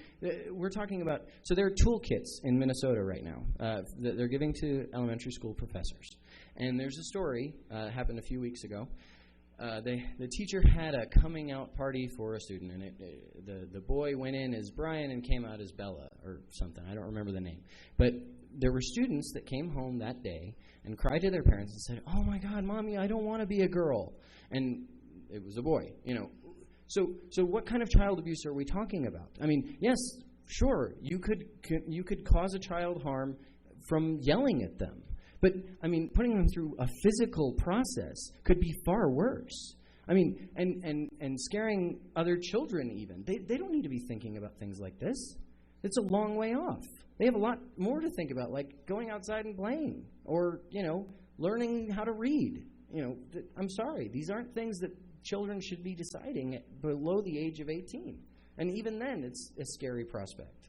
we're talking about, so there are toolkits in Minnesota right now that they're giving to elementary school professors. And there's a story, happened a few weeks ago. The teacher had a coming out party for a student, and the boy went in as Brian and came out as Bella or something. I don't remember the name. But there were students that came home that day and cried to their parents and said, "Oh my God, Mommy, I don't want to be a girl." And it was a boy, So what kind of child abuse are we talking about? I mean, yes, sure, you could cause a child harm from yelling at them. But, I mean, putting them through a physical process could be far worse. I mean, and scaring other children even. They don't need to be thinking about things like this. It's a long way off. They have a lot more to think about, like going outside and playing or, learning how to read. I'm sorry, these aren't things that children should be deciding below the age of 18. And even then, it's a scary prospect.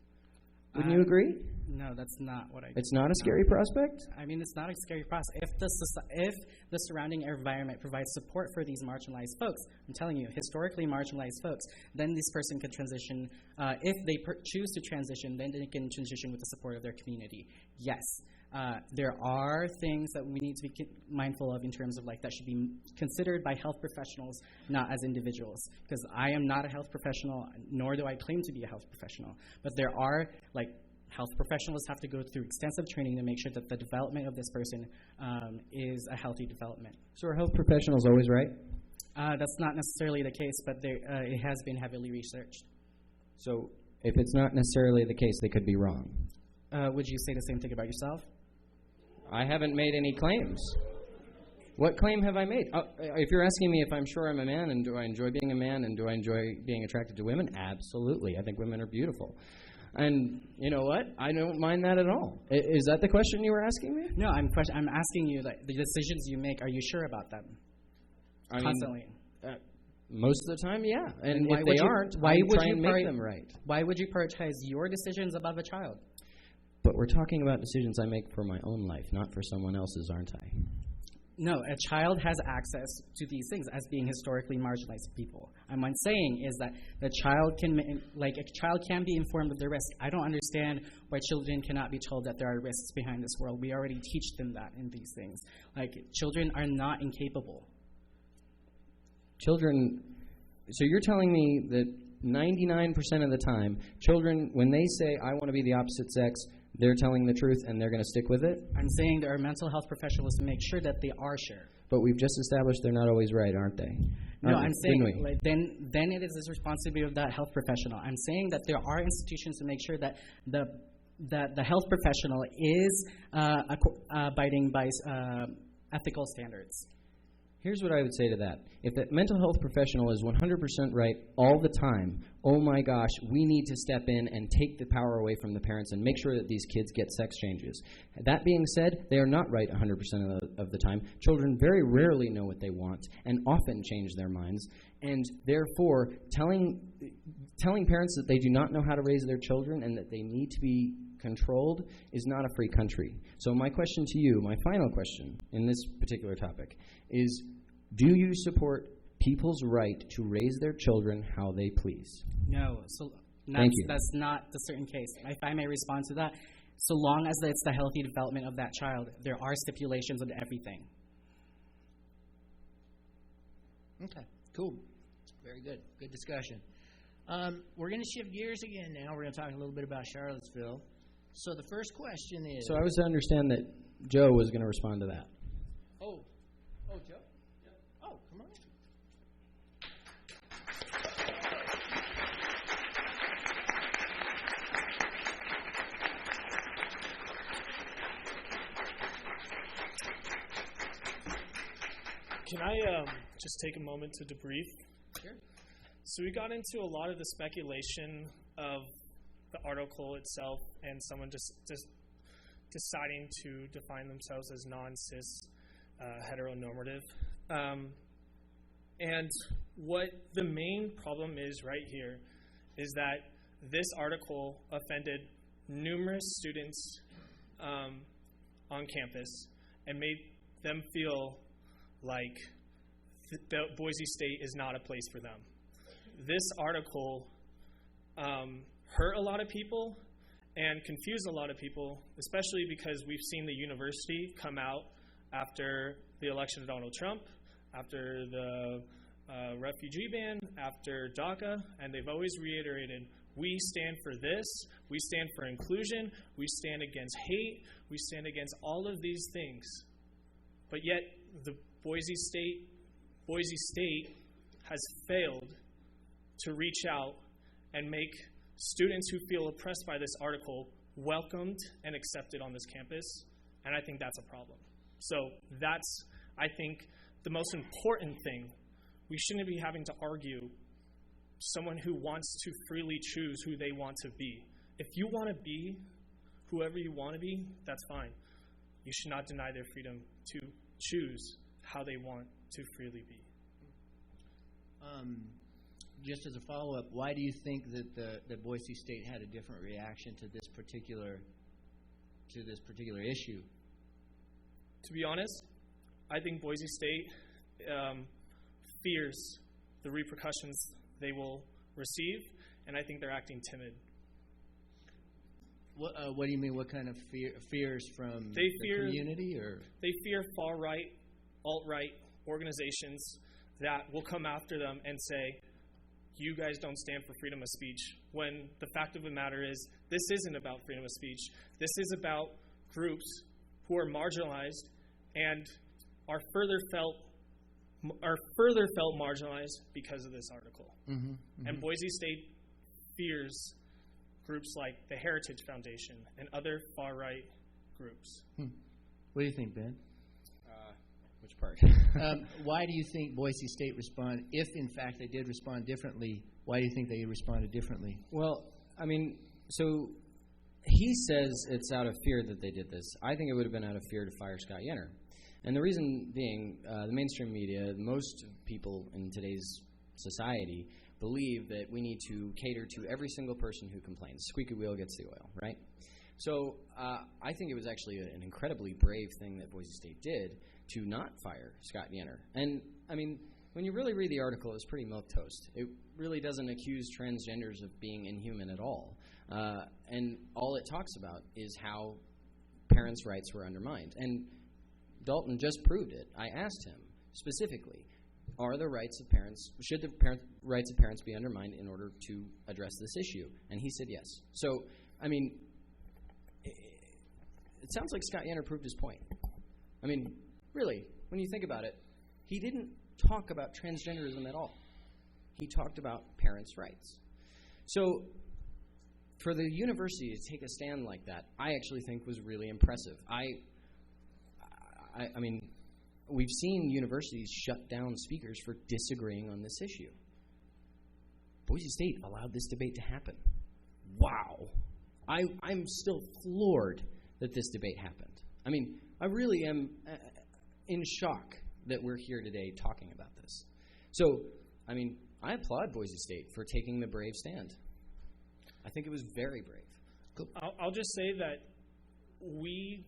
Wouldn't you agree? No, that's not what I... It's not a scary prospect? I mean, it's not a scary prospect. If the surrounding environment provides support for these marginalized folks, I'm telling you, historically marginalized folks, then this person could transition. If they choose to transition, then they can transition with the support of their community. Yes. There are things that we need to be mindful of in terms of that should be considered by health professionals, not as individuals. Because I am not a health professional, nor do I claim to be a health professional. But there are, health professionals have to go through extensive training to make sure that the development of this person is a healthy development. So are health professionals always right? That's not necessarily the case, but it has been heavily researched. So if it's not necessarily the case, they could be wrong. Would you say the same thing about yourself? I haven't made any claims. What claim have I made? If you're asking me if I'm sure I'm a man and do I enjoy being a man and do I enjoy being attracted to women, absolutely. I think women are beautiful. And you know what? I don't mind that at all. Is that the question you were asking me? No, I'm asking you, like, the decisions you make, are you sure about them? Constantly. Most of the time, yeah. And why if they aren't, why try and make them right. Why would you prioritize your decisions above a child? But we're talking about decisions I make for my own life, not for someone else's, aren't I? No, a child has access to these things as being historically marginalized people. And what I'm saying is that a child can be informed of the risk. I don't understand why children cannot be told that there are risks behind this world. We already teach them that in these things. Like, children are not incapable. Children, so you're telling me that 99% of the time, children, when they say, I want to be the opposite sex, they're telling the truth and they're going to stick with it? I'm saying there are mental health professionals to make sure that they are sure. But we've just established they're not always right, aren't they? No, I'm saying then it is the responsibility of that health professional. I'm saying that there are institutions to make sure that the health professional is abiding by ethical standards. Here's what I would say to that. If a mental health professional is 100% right all the time, oh my gosh, we need to step in and take the power away from the parents and make sure that these kids get sex changes. That being said, they are not right 100% of the time. Children very rarely know what they want and often change their minds. And therefore, telling parents that they do not know how to raise their children and that they need to be controlled is not a free country. So my question to you, my final question in this particular topic, is do you support people's right to raise their children how they please? No. So Thank you. That's not the certain case. If I may respond to that, so long as it's the healthy development of that child, there are stipulations on everything. Okay, cool. Very good. Good discussion. We're going to shift gears again now. We're going to talk a little bit about Charlottesville. So the first question is... So I was to understand that Joe was going to respond to that. Oh, Joe? Yep. Oh, come on. Can I just take a moment to debrief? Sure. So we got into a lot of the speculation of the article itself and someone just deciding to define themselves as non-cis heteronormative. And what the main problem is right here is that this article offended numerous students on campus and made them feel like Boise State is not a place for them. This article hurt a lot of people and confused a lot of people, especially because we've seen the university come out after the election of Donald Trump, after the refugee ban, after DACA, and they've always reiterated, we stand for this, we stand for inclusion, we stand against hate, we stand against all of these things. But yet, the Boise State has failed to reach out and make students who feel oppressed by this article welcomed and accepted on this campus, and I think that's a problem. So that's, I think, the most important thing. We shouldn't be having to argue someone who wants to freely choose who they want to be. If you want to be whoever you want to be, that's fine. You should not deny their freedom to choose how they want to freely be. Just as a follow-up, why do you think that Boise State had a different reaction to this particular issue? To be honest, I think Boise State fears the repercussions they will receive, and I think they're acting timid. What do you mean? What kind of fears from the community? Or they fear far-right, alt-right organizations that will come after them and say, you guys don't stand for freedom of speech, when the fact of the matter is this isn't about freedom of speech. This is about groups who are marginalized and are further felt marginalized because of this article. Mm-hmm, mm-hmm. And Boise State fears groups like the Heritage Foundation and other far-right groups. What do you think, Ben? Which part? Why do you think Boise State responded, if in fact they did respond differently, why do you think they responded differently? Well, I mean, so he says it's out of fear that they did this. I think it would have been out of fear to fire Scott Yenor. And the reason being, the mainstream media, most people in today's society believe that we need to cater to every single person who complains. Squeaky wheel gets the oil, right? So I think it was actually an incredibly brave thing that Boise State did to not fire Scott Yenor. And, I mean, when you really read the article, it's pretty milquetoast. It really doesn't accuse transgenders of being inhuman at all. And all it talks about is how parents' rights were undermined. And Dalton just proved it. I asked him specifically, should the rights of parents be undermined in order to address this issue? And he said yes. So, I mean, it sounds like Scott Yenor proved his point. I mean, really, when you think about it, he didn't talk about transgenderism at all. He talked about parents' rights. So, for the university to take a stand like that, I actually think was really impressive. I mean, we've seen universities shut down speakers for disagreeing on this issue. Boise State allowed this debate to happen. Wow. I'm still floored that this debate happened. I mean, I really am in shock that we're here today talking about this. So, I mean, I applaud Boise State for taking the brave stand. I think it was very brave. Cool. I'll just say that we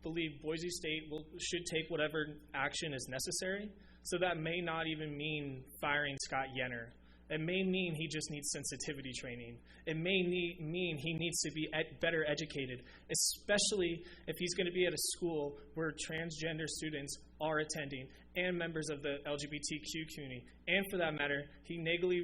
believe Boise State should take whatever action is necessary. So that may not even mean firing Scott Yenor. It may mean he just needs sensitivity training. It may mean he needs to be better educated, especially if he's going to be at a school where transgender students are attending and members of the LGBTQ community. And for that matter, he negatively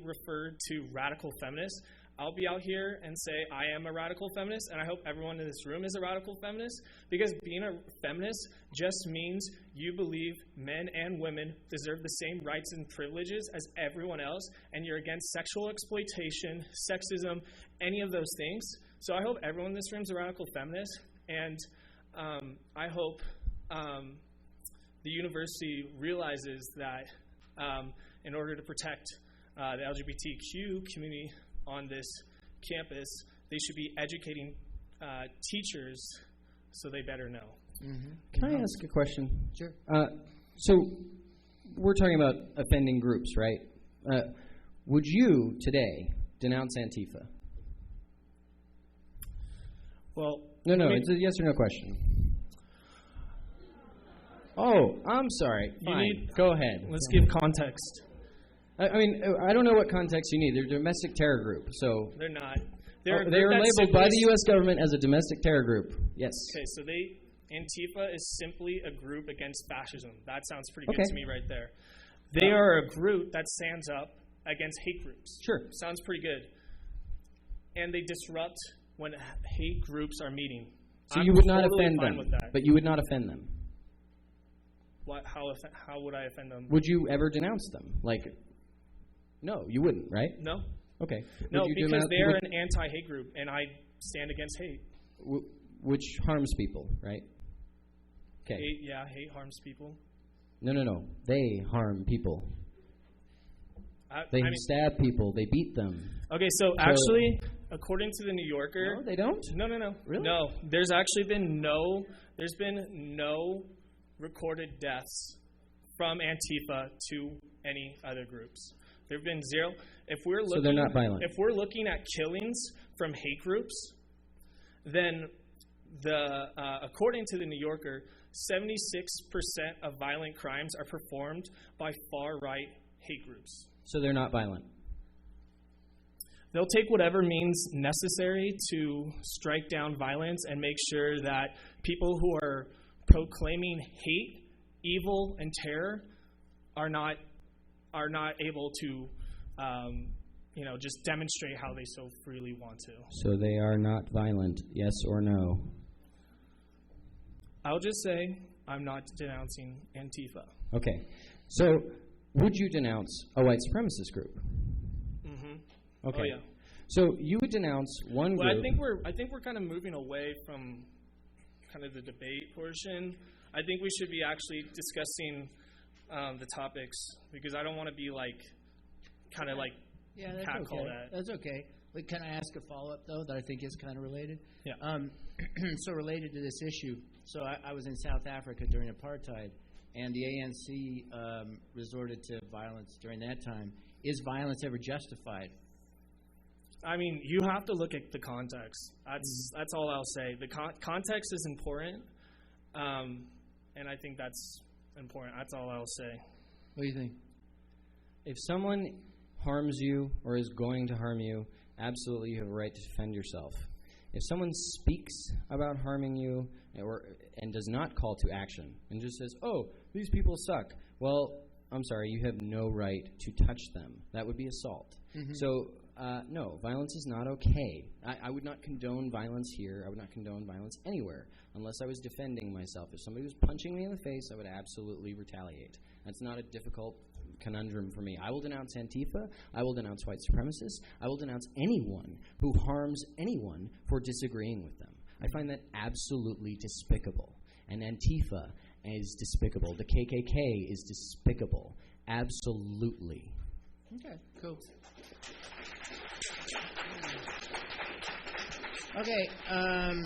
referred to radical feminists. I'll be out here and say I am a radical feminist, and I hope everyone in this room is a radical feminist, because being a feminist just means you believe men and women deserve the same rights and privileges as everyone else, and you're against sexual exploitation, sexism, any of those things. So I hope everyone in this room is a radical feminist, and I hope the university realizes that in order to protect the LGBTQ community on this campus, they should be educating teachers so they better know. Mm-hmm. Can I ask a question? Sure. So we're talking about offending groups, right? Would you today denounce Antifa? Well, No, it's a yes or no question. Oh, I'm sorry. Fine. Go ahead. Let's give context. I mean, I don't know what context you need. They're a domestic terror group, so... They're not. They are labeled by the U.S. government as a domestic terror group. Yes. Okay, so Antifa is simply a group against fascism. That sounds pretty good to me right there. They are a group that stands up against hate groups. Sure. Sounds pretty good. And they disrupt when hate groups are meeting. So you would not offend them, but you would not offend them. What? How would I offend them? Would you ever denounce them? No, you wouldn't, right? No. Okay. No, because they're an anti-hate group, and I stand against hate. Which harms people, right? Okay. Hate harms people. No. They harm people. They stab people. They beat them. Okay, so actually, according to the New Yorker... No, they don't? No. Really? No. There's actually been no recorded deaths from Antifa to any other groups. There have been zero. So they're not violent. If we're looking at killings from hate groups, then according to the New Yorker, 76% of violent crimes are performed by far-right hate groups. So they're not violent. They'll take whatever means necessary to strike down violence and make sure that people who are proclaiming hate, evil, and terror are not able to, just demonstrate how they so freely want to. So they are not violent, yes or no? I'll just say I'm not denouncing Antifa. Okay. So would you denounce a white supremacist group? Mm-hmm. Okay. Oh, yeah. So you would denounce one group. I think we're kind of moving away from kind of the debate portion. I think we should be actually discussing the topics, because I don't want to be kind of Yeah, that's catcall okay. that. That's okay. But can I ask a follow-up, though, that I think is kind of related? Yeah. So related to this issue, so I was in South Africa during apartheid, and the ANC resorted to violence during that time. Is violence ever justified? I mean, you have to look at the context. That's all I'll say. The context is important, and I think that's important. That's all I'll say. What do you think? If someone harms you or is going to harm you, absolutely you have a right to defend yourself. If someone speaks about harming you and does not call to action and just says, oh, these people suck, well, I'm sorry, you have no right to touch them. That would be assault. Mm-hmm. So, no, violence is not okay. I would not condone violence here. I would not condone violence anywhere unless I was defending myself. If somebody was punching me in the face, I would absolutely retaliate. That's not a difficult conundrum for me. I will denounce Antifa. I will denounce white supremacists. I will denounce anyone who harms anyone for disagreeing with them. I find that absolutely despicable. And Antifa is despicable. The KKK is despicable. Absolutely. Okay, cool. Okay,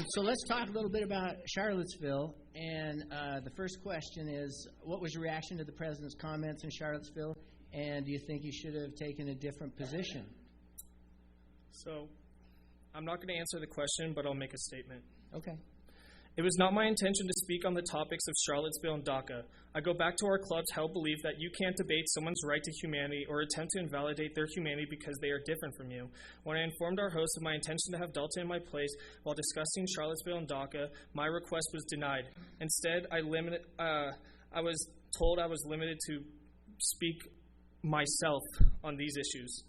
so let's talk a little bit about Charlottesville. And the first question is, what was your reaction to the president's comments in Charlottesville? And do you think you should have taken a different position? So, I'm not going to answer the question, but I'll make a statement. Okay. It was not my intention to speak on the topics of Charlottesville and DACA. I go back to our club's held belief that you can't debate someone's right to humanity or attempt to invalidate their humanity because they are different from you. When I informed our host of my intention to have Dalton in my place while discussing Charlottesville and DACA, my request was denied. Instead, I was told I was limited to speak myself on these issues.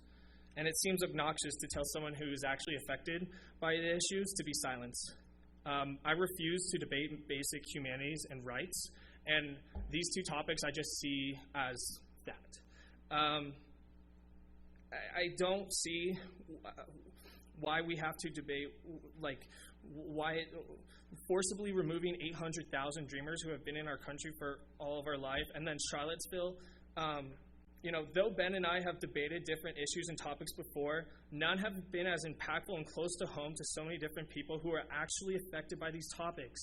And it seems obnoxious to tell someone who is actually affected by the issues to be silenced. I refuse to debate basic humanities and rights, and these two topics I just see as that. I don't see why we have to debate, why forcibly removing 800,000 dreamers who have been in our country for all of our life, and then Charlottesville. Though Ben and I have debated different issues and topics before, none have been as impactful and close to home to so many different people who are actually affected by these topics.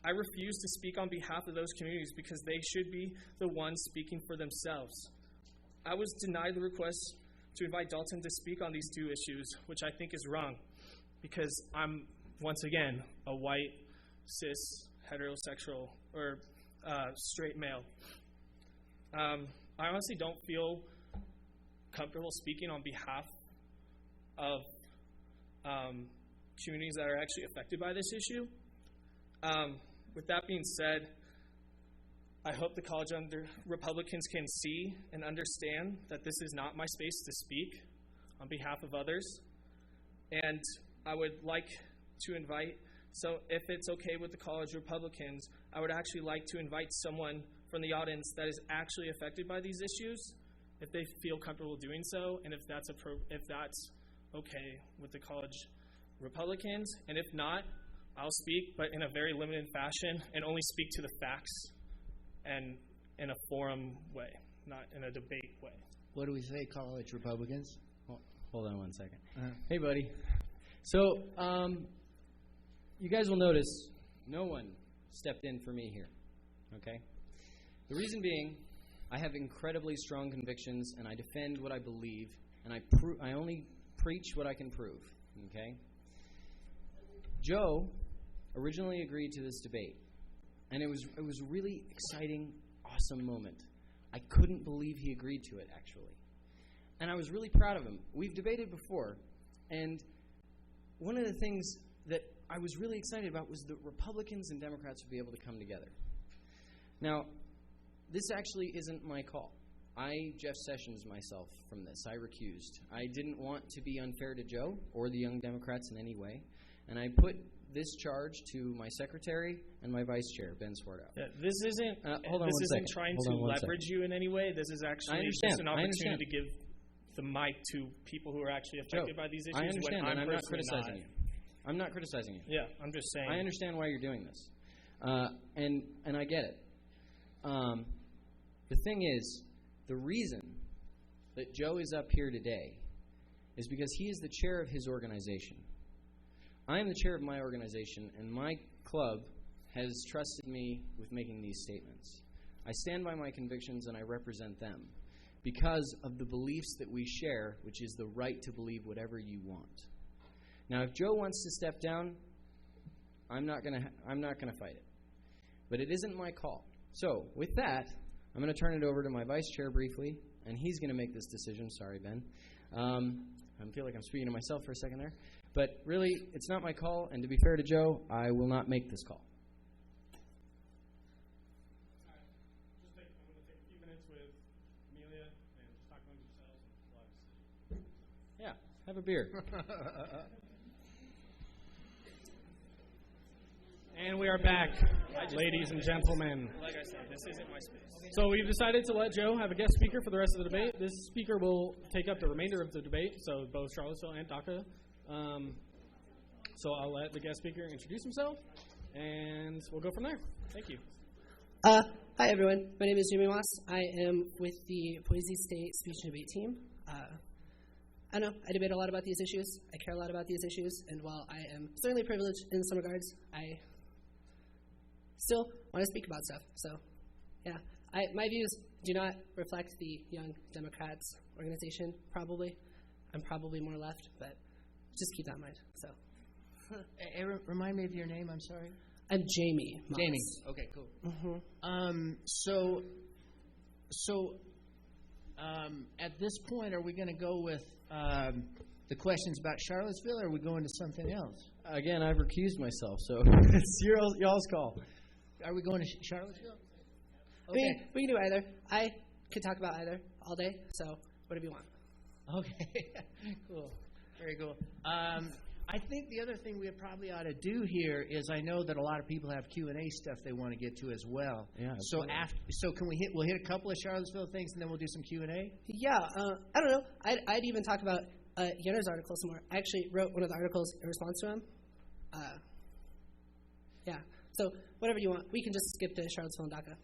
I refuse to speak on behalf of those communities because they should be the ones speaking for themselves. I was denied the request to invite Dalton to speak on these two issues, which I think is wrong, because I'm, once again, a white, cis, heterosexual, or straight male. I honestly don't feel comfortable speaking on behalf of communities that are actually affected by this issue. With that being said, I hope the college Republicans can see and understand that this is not my space to speak on behalf of others. And I would like to invite, so if it's okay with the college Republicans, I would actually like to invite someone from the audience that is actually affected by these issues, if they feel comfortable doing so, and if that's okay with the college Republicans. And if not, I'll speak, but in a very limited fashion, and only speak to the facts and in a forum way, not in a debate way. What do we say, college Republicans? Hold on one second. Hey, buddy. So, you guys will notice no one stepped in for me here, okay? The reason being, I have incredibly strong convictions, and I defend what I believe, and I only preach what I can prove, okay? Joe originally agreed to this debate, and it was a really exciting, awesome moment. I couldn't believe he agreed to it, actually. And I was really proud of him. We've debated before, and one of the things that I was really excited about was that Republicans and Democrats would be able to come together. Now, this actually isn't my call. I Jeff Sessions myself from this. I recused. I didn't want to be unfair to Joe or the Young Democrats in any way, and I put this charge to my secretary and my vice chair, Ben Swartout. Yeah, this isn't trying to leverage you in any way. This is actually just an opportunity to give the mic to people who are actually affected by these issues. I understand, when and I'm not criticizing you. I'm not criticizing you. Yeah, I'm just saying. I understand why you're doing this. And I get it. The thing is, the reason that Joe is up here today is because he is the chair of his organization. I am the chair of my organization, and my club has trusted me with making these statements. I stand by my convictions, and I represent them because of the beliefs that we share, which is the right to believe whatever you want. Now, if Joe wants to step down, I'm not gonna fight it. But it isn't my call. So, with that, I'm going to turn it over to my vice chair briefly, and he's going to make this decision. Sorry, Ben. I feel like I'm speaking to myself for a second there. But really, it's not my call, and to be fair to Joe, I will not make this call. All right. I'm going to take a few minutes with Amelia and just talk among yourselves and we'll have a decision. Yeah, have a beer. And we are back, ladies and gentlemen. Like I said, this isn't my space. So we've decided to let Joe have a guest speaker for the rest of the debate. This speaker will take up the remainder of the debate, so both Charlottesville and DACA. So I'll let the guest speaker introduce himself, and we'll go from there. Thank you. Hi, everyone. My name is Jimmy Moss. I am with the Boise State Speech and Debate team. I know I debate a lot about these issues. I care a lot about these issues, and while I am certainly privileged in some regards, I still want to speak about stuff. So, yeah, my views do not reflect the Young Democrats organization, probably. I'm probably more left, but just keep that in mind. So, Remind me of your name, I'm sorry. I'm Jamie Moss. Jamie. Okay, cool. Mm-hmm. At this point, are we going to go with the questions about Charlottesville, or are we going to something else? Again, I've recused myself, so it's y'all's call. Are we going to Charlottesville? Okay. We can do either. I could talk about either all day, so whatever you want. Okay, cool. Very cool. I think the other thing we probably ought to do here is, I know that a lot of people have Q&A stuff they want to get to as well. Yeah. So can we'll hit a couple of Charlottesville things, and then we'll do some Q&A? Yeah, I don't know. I'd even talk about Yenor's article some more. I actually wrote one of the articles in response to him. Yeah, so whatever you want. We can just skip to Charlottesville and DACA.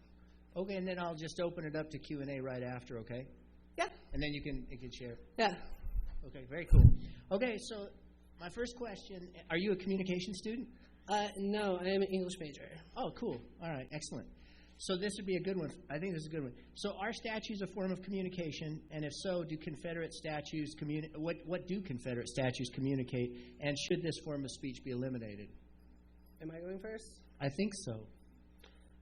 Okay, and then I'll just open it up to Q&A right after, okay? Yeah. And then you can share. Yeah. Okay, very cool. Okay, so my first question, are you a communication student? No, I am an English major. Oh, cool. All right, excellent. So this would be a good one. I think this is a good one. So are statutes a form of communication? And if so, do Confederate statutes what do Confederate statutes communicate? And should this form of speech be eliminated? Am I going first? I think so.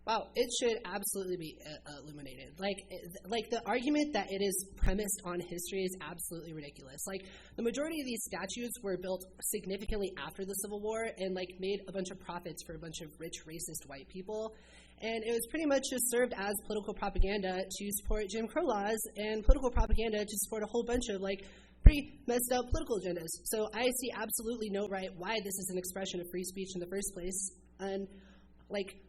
Wow, it should absolutely be eliminated. Like the argument that it is premised on history is absolutely ridiculous. Like, the majority of these statutes were built significantly after the Civil War and, like, made a bunch of profits for a bunch of rich, racist white people. And it was pretty much just served as political propaganda to support Jim Crow laws and political propaganda to support a whole bunch of, like, pretty messed up political agendas. So I see absolutely no right why this is an expression of free speech in the first place. And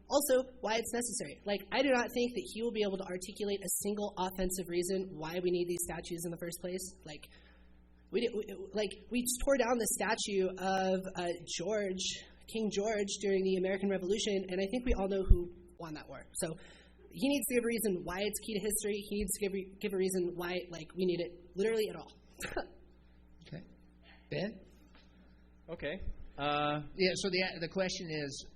also, why it's necessary. I do not think that he will be able to articulate a single offensive reason why we need these statues in the first place. We tore down the statue of King George during the American Revolution, and I think we all know who won that war. So he needs to give a reason why it's key to history. He needs to give a reason why we need it literally at all. Okay. Ben? Okay. Yeah, so the question is,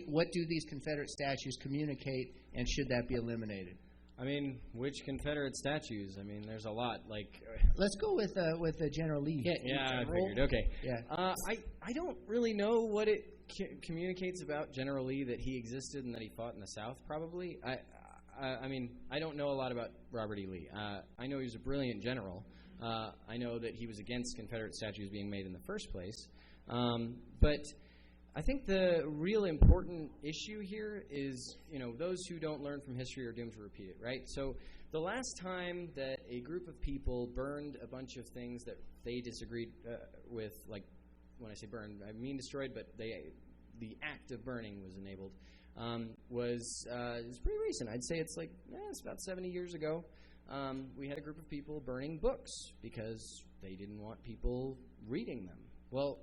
what do these Confederate statues communicate, and should that be eliminated? I mean, which Confederate statues? I mean, there's a lot. Let's go with General Lee. Yeah, I figured. Okay. Yeah. I don't really know what it communicates about General Lee, that he existed and that he fought in the South. Probably. I mean, I don't know a lot about Robert E. Lee. I know he was a brilliant general. I know that he was against Confederate statues being made in the first place. But I think the real important issue here is, those who don't learn from history are doomed to repeat it, right? So the last time that a group of people burned a bunch of things that they disagreed with, when I say burned, I mean destroyed, but the act of burning was enabled, was pretty recent. I'd say it's it's about 70 years ago. We had a group of people burning books because they didn't want people reading them. Well,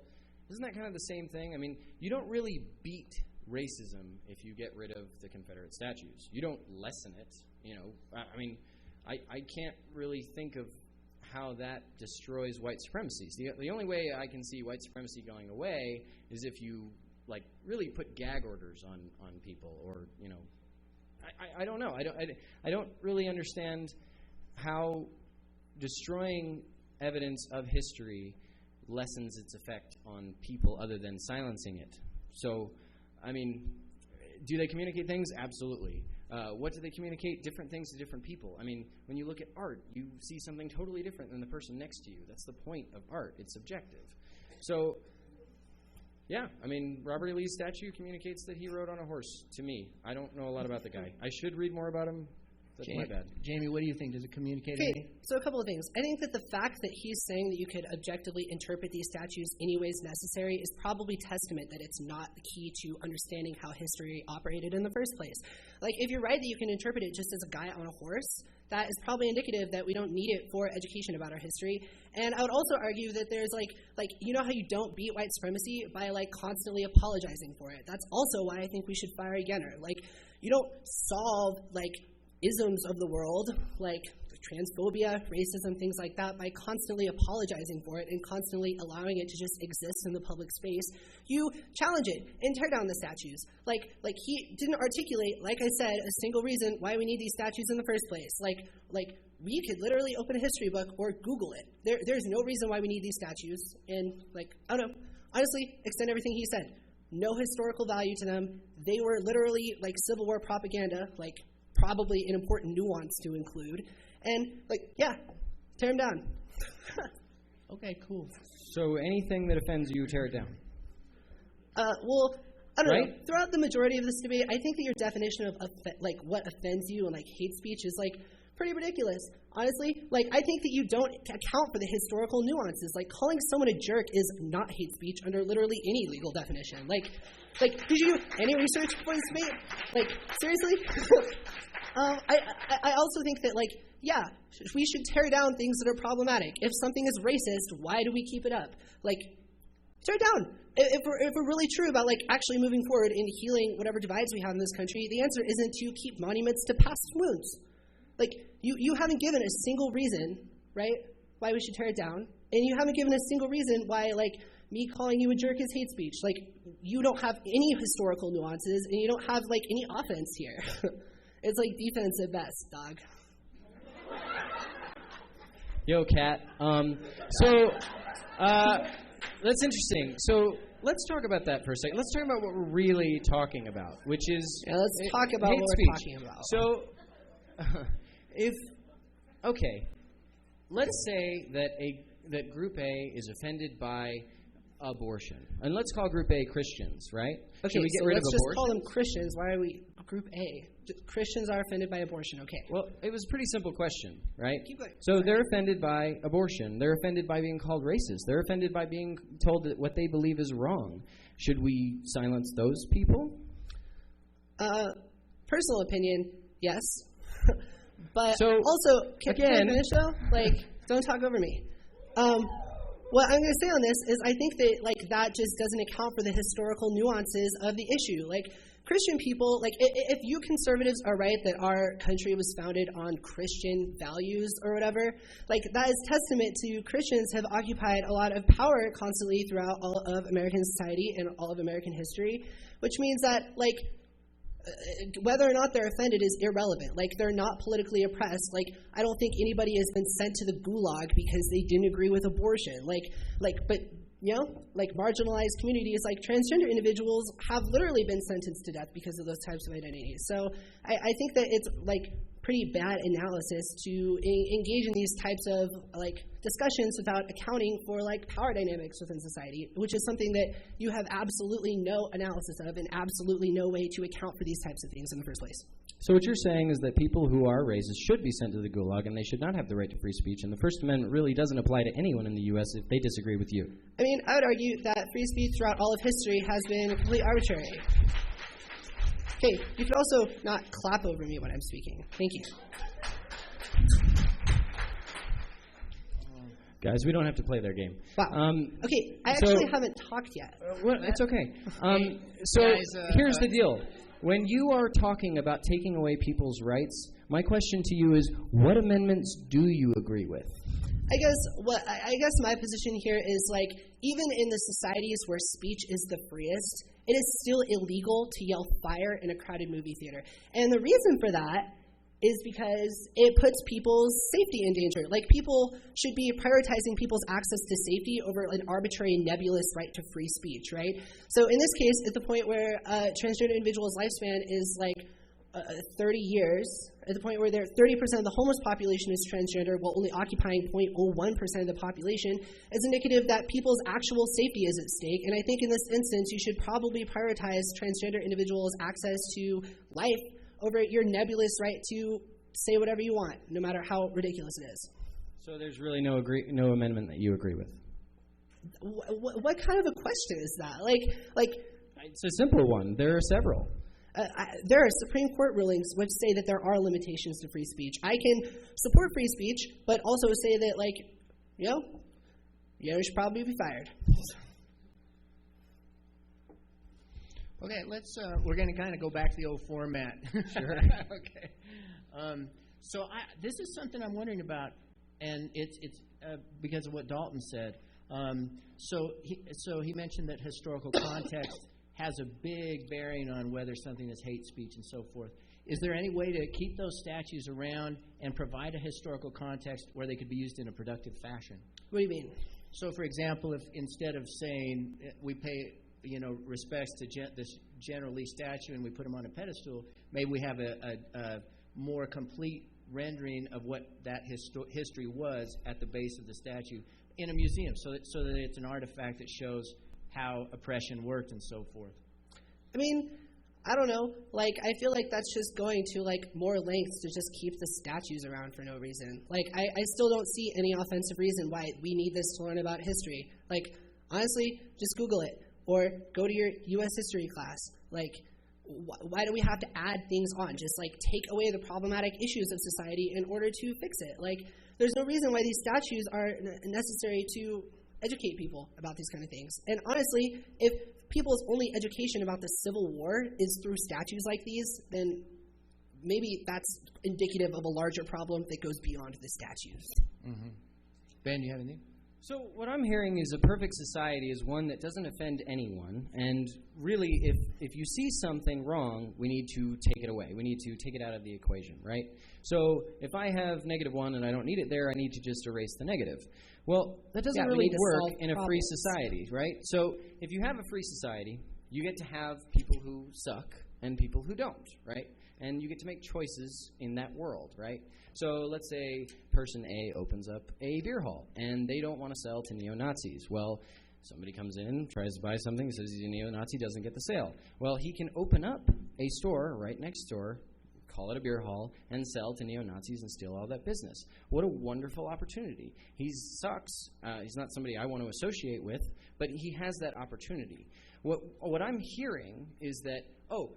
isn't that kind of the same thing? I mean, you don't really beat racism if you get rid of the Confederate statues. You don't lessen it. I mean, I can't really think of how that destroys white supremacy. The only way I can see white supremacy going away is if you really put gag orders on people, or I don't know. I don't really understand how destroying evidence of history lessens its effect on people other than silencing it. So, I mean, do they communicate things? Absolutely. What do they communicate? Different things to different people. I mean, when you look at art, you see something totally different than the person next to you. That's the point of art. It's subjective. So, yeah, I mean, Robert E. Lee's statue communicates that he rode on a horse to me. I don't know a lot about the guy. I should read more about him. That's my bad. Jamie, what do you think? Does it communicate Okay, anything? so a couple of things. I think that the fact that he's saying that you could objectively interpret these statues any ways necessary is probably testament that it's not the key to understanding how history operated in the first place. If you're right that you can interpret it just as a guy on a horse, that is probably indicative that we don't need it for education about our history. And I would also argue that there's you know how you don't beat white supremacy by constantly apologizing for it. That's also why I think we should fire Yenor. You don't solve isms of the world, like transphobia, racism, things like that, by constantly apologizing for it and constantly allowing it to just exist in the public space. You challenge it and tear down the statues. He didn't articulate, like I said, a single reason why we need these statues in the first place. We could literally open a history book or Google it. There's no reason why we need these statues. And I don't know, honestly, extend everything he said. No historical value to them. They were literally Civil War propaganda, probably an important nuance to include. And, tear them down. Okay, cool. So anything that offends you, tear it down. Well, I don't know. Throughout the majority of this debate, I think that your definition of what offends you and hate speech is pretty ridiculous. Honestly, I think that you don't account for the historical nuances. Calling someone a jerk is not hate speech under literally any legal definition. Did you do any research for this debate? Seriously? I also think that, we should tear down things that are problematic. If something is racist, why do we keep it up? Tear it down. If we're really true about, actually moving forward in healing whatever divides we have in this country, the answer isn't to keep monuments to past wounds. You haven't given a single reason, right, why we should tear it down, and you haven't given a single reason why, me calling you a jerk is hate speech. You don't have any historical nuances, and you don't have, any offense here. It's defense at best, dog. Yo, Kat. That's interesting. So let's talk about that for a second. Let's talk about what we're really talking about, which is let's talk about hate what speech. we're talking about. So, let's say that Group A is offended by abortion, and let's call Group A Christians, right? Okay, Should we get so rid let's of just abortion? call them Christians. Why are we Group A? Christians are offended by abortion. Okay. Well, it was a pretty simple question, right? Keep going. So they're offended by abortion. They're offended by being called racist. They're offended by being told that what they believe is wrong. Should we silence those people? Personal opinion, yes. But So, also, can I again- finish though? Don't talk over me. What I'm going to say on this is I think that that just doesn't account for the historical nuances of the issue. Christian people, if you conservatives are right that our country was founded on Christian values or whatever, that is testament to Christians have occupied a lot of power constantly throughout all of American society and all of American history, which means that whether or not they're offended is irrelevant. They're not politically oppressed. I don't think anybody has been sent to the gulag because they didn't agree with abortion. But marginalized communities like transgender individuals have literally been sentenced to death because of those types of identities. So I think that it's pretty bad analysis to engage in these types of discussions without accounting for power dynamics within society, which is something that you have absolutely no analysis of and absolutely no way to account for these types of things in the first place. So what you're saying is that people who are racist should be sent to the gulag, and they should not have the right to free speech, and the First Amendment really doesn't apply to anyone in the U.S. if they disagree with you. I mean, I would argue that free speech throughout all of history has been completely arbitrary. Okay, you could also not clap over me when I'm speaking. Thank you. guys. We don't have to play their game. Wow. Okay, I actually haven't talked yet. Well, it's okay. So here's the deal. When you are talking about taking away people's rights, my question to you is, what amendments do you agree with? I guess my position here is, like, even in the societies where speech is the freest, it is still illegal to yell fire in a crowded movie theater. And the reason for that is because it puts people's safety in danger. Like, people should be prioritizing people's access to safety over an arbitrary, nebulous right to free speech, right? So in this case, at the point where a transgender individual's lifespan is like 30 years, at the point where 30% of the homeless population is transgender, while only occupying 0.01% of the population, is indicative that people's actual safety is at stake. And I think in this instance, you should probably prioritize transgender individuals' access to life over your nebulous right to say whatever you want, no matter how ridiculous it is. So there's really no amendment that you agree with? What kind of a question is that? Like, it's a simple one. There are several. There are Supreme Court rulings which say that there are limitations to free speech. I can support free speech, but also say that, like, Yenor should probably be fired. Okay, we're going to kind of go back to the old format. Sure. Okay. So this is something I'm wondering about, and it's because of what Dalton said. So he mentioned that historical context has a big bearing on whether something is hate speech and so forth. Is there any way to keep those statutes around and provide a historical context where they could be used in a productive fashion? What do you mean? So, for example, if instead of saying we pay respects to this General Lee statue and we put him on a pedestal, maybe we have a more complete rendering of what that history was at the base of the statue in a museum, so that it's an artifact that shows how oppression worked and so forth. I mean, I don't know. Like, I feel like that's just going to, like, more lengths to just keep the statues around for no reason. Like, I still don't see any offensive reason why we need this to learn about history. Like, honestly, just Google it or go to your U.S. history class. Like, why do we have to add things on? Just, like, take away the problematic issues of society in order to fix it. Like, there's no reason why these statues are necessary to educate people about these kind of things. And honestly, if people's only education about the Civil War is through statues like these, then maybe that's indicative of a larger problem that goes beyond the statues. Mm-hmm. Ben, do you have anything? So what I'm hearing is a perfect society is one that doesn't offend anyone, and really, if you see something wrong, we need to take it away. We need to take it out of the equation, right? So if I have -1 and I don't need it there, I need to just erase the negative. Well, that doesn't really work in a free society, right? So if you have a free society, you get to have people who suck and people who don't, right? And you get to make choices in that world, right? So let's say person A opens up a beer hall, and they don't want to sell to neo-Nazis. Well, somebody comes in, tries to buy something, says he's a neo-Nazi, doesn't get the sale. Well, he can open up a store right next door, call it a beer hall, and sell to neo-Nazis and steal all that business. What a wonderful opportunity. He sucks. He's not somebody I want to associate with, but he has that opportunity. What I'm hearing is that,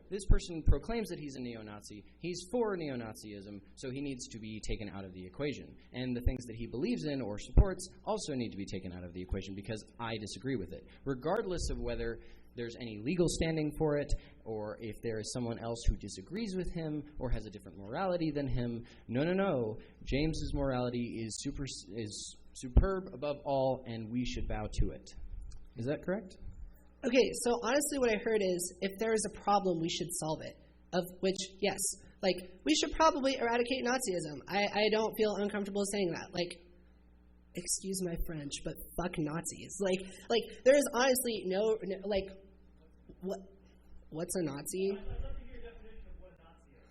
this person proclaims that he's a neo-Nazi. He's for neo-Nazism, so he needs to be taken out of the equation. And the things that he believes in or supports also need to be taken out of the equation because I disagree with it, regardless of whether there's any legal standing for it, or if there is someone else who disagrees with him or has a different morality than him. No. James's morality is superb above all, and we should bow to it. Is that correct? Okay, so honestly what I heard is if there is a problem, we should solve it. Of which, yes, like, we should probably eradicate Nazism. I don't feel uncomfortable saying that. Like, excuse my French, but fuck Nazis. Like there is honestly no like, what's a Nazi? I'd love to hear your definition of what a Nazi is.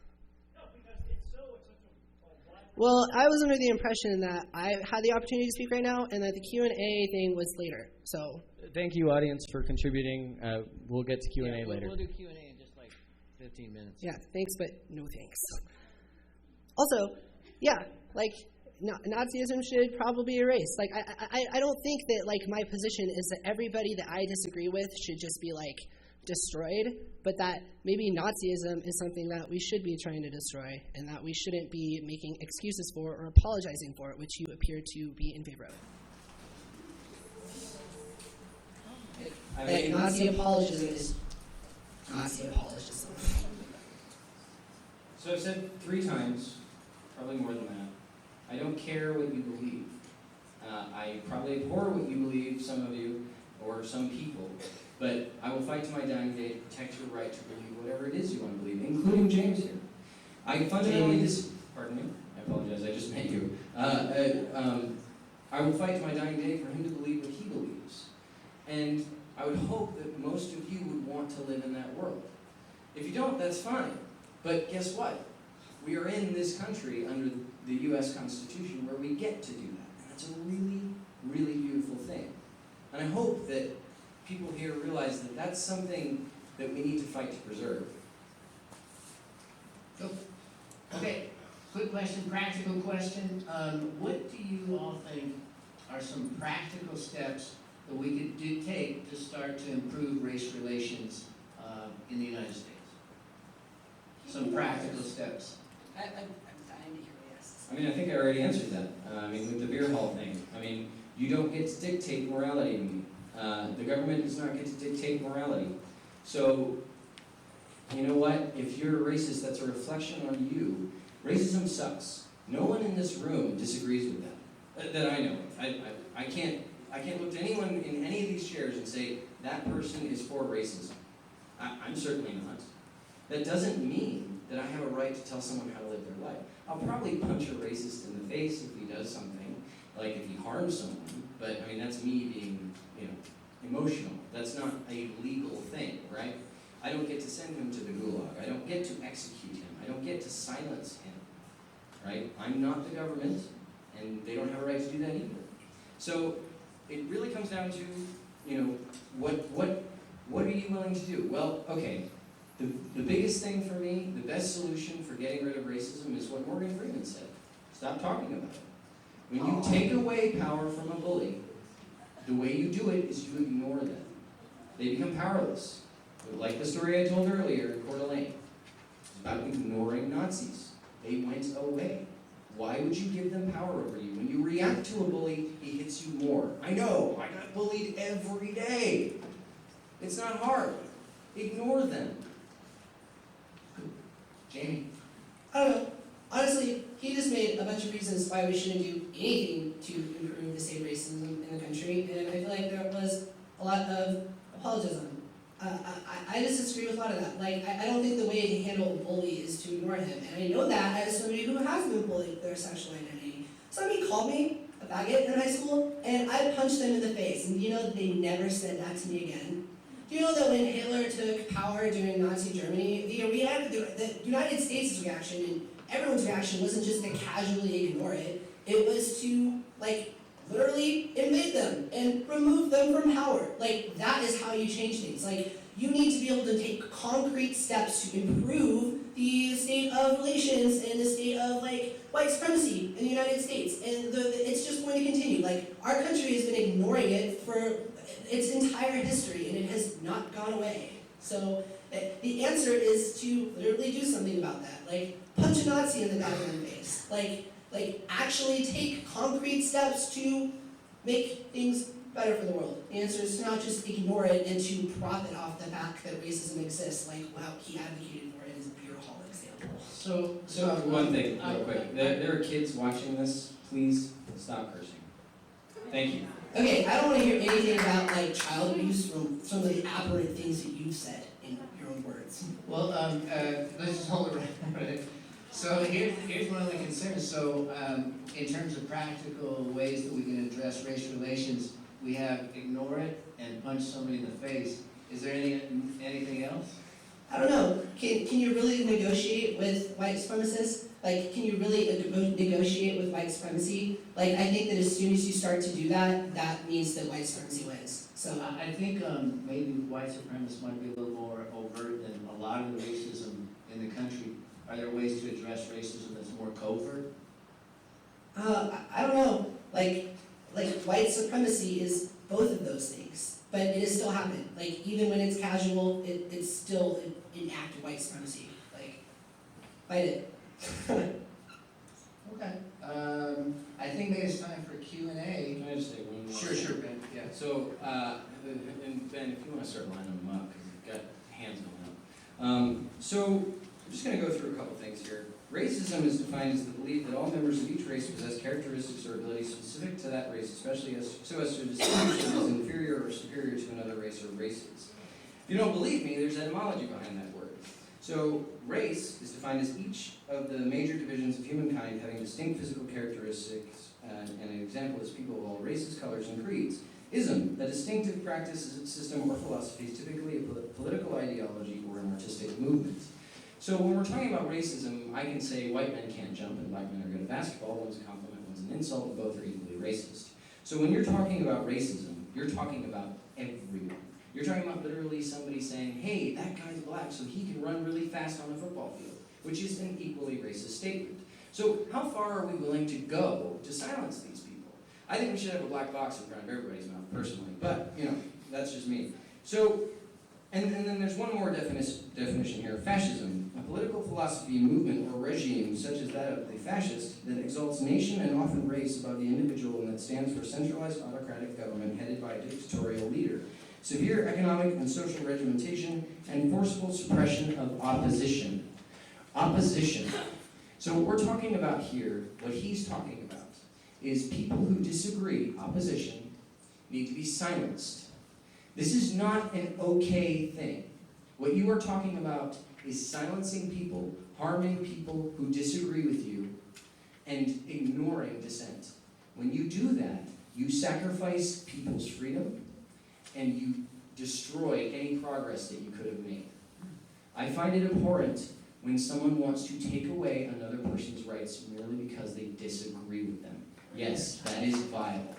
No, because it's such a wide. Well, I was under the impression that I had the opportunity to speak right now, and that the Q&A thing was later. So thank you, audience, for contributing. We'll get to Q&A later. We'll do Q&A in just like 15 minutes. Yeah, thanks, but no thanks. Also, yeah, like, Nazism should probably be erased. Like, I don't think that, like, my position is that everybody that I disagree with should just be, like, destroyed, but that maybe Nazism is something that we should be trying to destroy, and that we shouldn't be making excuses for or apologizing for it, which you appear to be in favor of. Like, Nazi apologism is Nazi apologism. So I've said 3 times, probably more than that, I don't care what you believe. I probably abhor what you believe, some of you, or some people, but I will fight to my dying day to protect your right to believe whatever it is you want to believe, including James here. I fundamentally pardon me, I apologize, I just met you. I will fight to my dying day for him to believe what he believes. And I would hope that most of you would want to live in that world. If you don't, that's fine. But guess what? We are in this country under the U.S. Constitution where we get to do that. And that's a really, really beautiful thing. And I hope that people here realize that that's something that we need to fight to preserve. Okay, quick question, practical question. What do you all think are some practical steps that we could take to start to improve race relations in the United States? Some practical steps. I'm dying to hear yes. I mean, I think I already answered that. With the beer hall thing. You don't get to dictate morality to me. The government does not get to dictate morality. So, you know what? If you're a racist, that's a reflection on you. Racism sucks. No one in this room disagrees with that I know of. I can't look to anyone in any of these chairs and say, that person is for racism. I'm certainly not. That doesn't mean that I have a right to tell someone how to live their life. I'll probably punch a racist in the face if he does something, like if he harms someone, but that's me being, emotional. That's not a legal thing, right? I don't get to send him to the gulag. I don't get to execute him. I don't get to silence him, right? I'm not the government, and they don't have a right to do that either. So it really comes down to, what are you willing to do? Well, okay, the biggest thing for me, the best solution for getting rid of racism is what Morgan Freeman said. Stop talking about it. When you take away power from a bully, the way you do it is you ignore them. They become powerless. Like the story I told earlier in Coeur d'Alene. It's about ignoring Nazis. They went away. Why would you give them power over you? When you react to a bully, he hits you more. I know, I got bullied every day. It's not hard. Ignore them. Jamie? I don't know. Honestly, he just made a bunch of reasons why we shouldn't do anything to improve the state racism in the country, and I feel like there was a lot of apologism. I just disagree with a lot of that. I don't think the way to handle a bully is to ignore him, and I know that as somebody who has been bullied for their sexual identity. Somebody called me a faggot in high school, and I punched them in the face, and they never said that to me again. Do you know that when Hitler took power during Nazi Germany, the United States' reaction and everyone's reaction wasn't just to casually ignore it, it was to, literally invade them and remove them from power. That is how you change things. You need to be able to take concrete steps to improve the state of relations and the state of, white supremacy in the United States. And it's just going to continue. Our country has been ignoring it for its entire history, and it has not gone away. So the answer is to literally do something about that. Punch a Nazi in the back of the face. Actually take concrete steps to make things better for the world. The answer is to not just ignore it and to profit off the fact that racism exists, wow, he advocated for it as a beer hall example. So one thing, real quick. There are kids watching this. Please stop cursing. Thank you. Okay, I don't want to hear anything about child abuse from some of the aberrant things that you said in your own words. Well, let's just hold it right. So here's one of the concerns. So in terms of practical ways that we can address race relations, we have ignore it and punch somebody in the face. Is there anything else? I don't know. Can you really negotiate with white supremacists? Can you really negotiate with white supremacy? I think that as soon as you start to do that, that means that white supremacy wins. So I think maybe white supremacists might be a little more overt than a lot of the racism in the country. Are there ways to address racism that's more covert? I don't know. White supremacy is both of those things, but it has still happened. Even when it's casual, it's still an act of white supremacy. Fight it. Okay. I think maybe it's time for Q&A. Can I just say one more? Sure, Ben. Yeah, so, and Ben, if you want to start lining them up, because you've got hands going up. So, I'm just going to go through a couple things here. Racism is defined as the belief that all members of each race possess characteristics or abilities specific to that race, especially so as to distinguish them as inferior or superior to another race or races. If you don't believe me, there's etymology behind that word. So, race is defined as each of the major divisions of humankind having distinct physical characteristics, and an example is people of all races, colors, and creeds. Ism, a distinctive practice, system, or philosophy, is typically a political ideology or an artistic movement. So when we're talking about racism, I can say white men can't jump and black men are good at basketball. One's a compliment, one's an insult, and both are equally racist. So when you're talking about racism, you're talking about everyone. You're talking about literally somebody saying, hey, that guy's black, so he can run really fast on a football field, which is an equally racist statement. So how far are we willing to go to silence these people? I think we should have a black box in front of everybody's mouth, personally, but, that's just me. So, and then there's one more definition here. Fascism, a political philosophy, movement, or regime such as that of the fascist that exalts nation and often race above the individual and that stands for centralized autocratic government headed by a dictatorial leader. Severe economic and social regimentation and forceful suppression of opposition. Opposition. So what we're talking about here, what he's talking about, is people who disagree, opposition, need to be silenced. This is not an okay thing. What you are talking about is silencing people, harming people who disagree with you, and ignoring dissent. When you do that, you sacrifice people's freedom, and you destroy any progress that you could have made. I find it abhorrent when someone wants to take away another person's rights merely because they disagree with them. Yes, that is vile.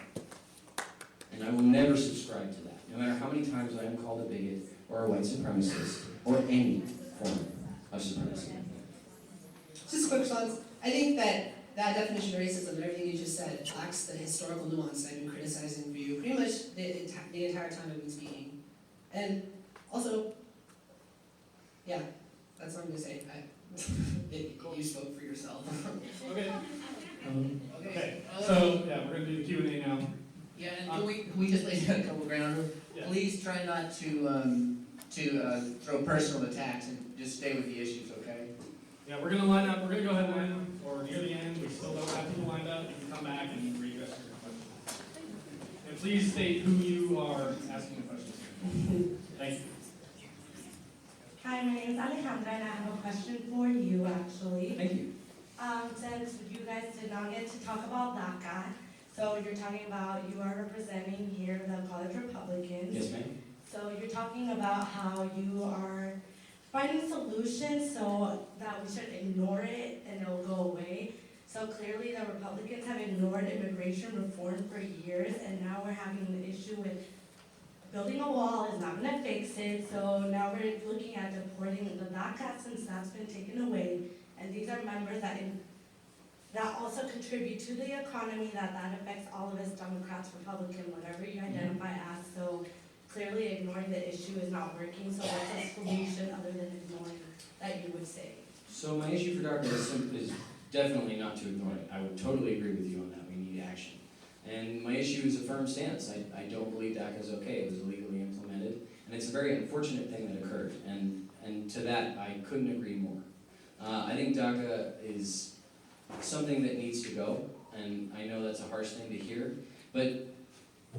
And I will never subscribe to that, no matter how many times I am called a bigot or a white supremacist or any form of supremacy. Just quick thoughts. I think that definition of racism and everything you just said lacks the historical nuance I've been criticizing for you pretty much the entire time I've been speaking. And also, yeah, that's what I'm going to say. You spoke for yourself. Okay. Okay. So, yeah, we're going to do the Q&A now. Yeah, and can we just lay down a couple ground rules? Yeah. Please try not to throw personal attacks and just stay with the issues, okay? Yeah, we're going to line up. We're going to go ahead and line up, or near the end. We still don't have people lined up. You can come back and readdress your questions. And please state who you are asking the questions. Thank you. Hi, my name is Alejandra, and I have a question for you, actually. Thank you. Since you guys did not get to talk about DACA, so you're talking about you are representing here the College Republicans. Yes, ma'am. So you're talking about how you are finding solutions so that we should ignore it and it'll go away. So clearly the Republicans have ignored immigration reform for years, and now we're having an issue with building a wall is not going to fix it. So now we're looking at deporting the DACA since that's been taken away. And these are members that also contribute to the economy, that affects all of us, Democrats, Republican, whatever you identify as. So clearly ignoring the issue is not working. So what's a solution other than ignoring that you would say? So my issue for DACA is definitely not to ignore it. I would totally agree with you on that. We need action. And my issue is a firm stance. I don't believe DACA is okay. It was illegally implemented. And it's a very unfortunate thing that occurred. And to that, I couldn't agree more. I think DACA is something that needs to go. And I know that's a harsh thing to hear. But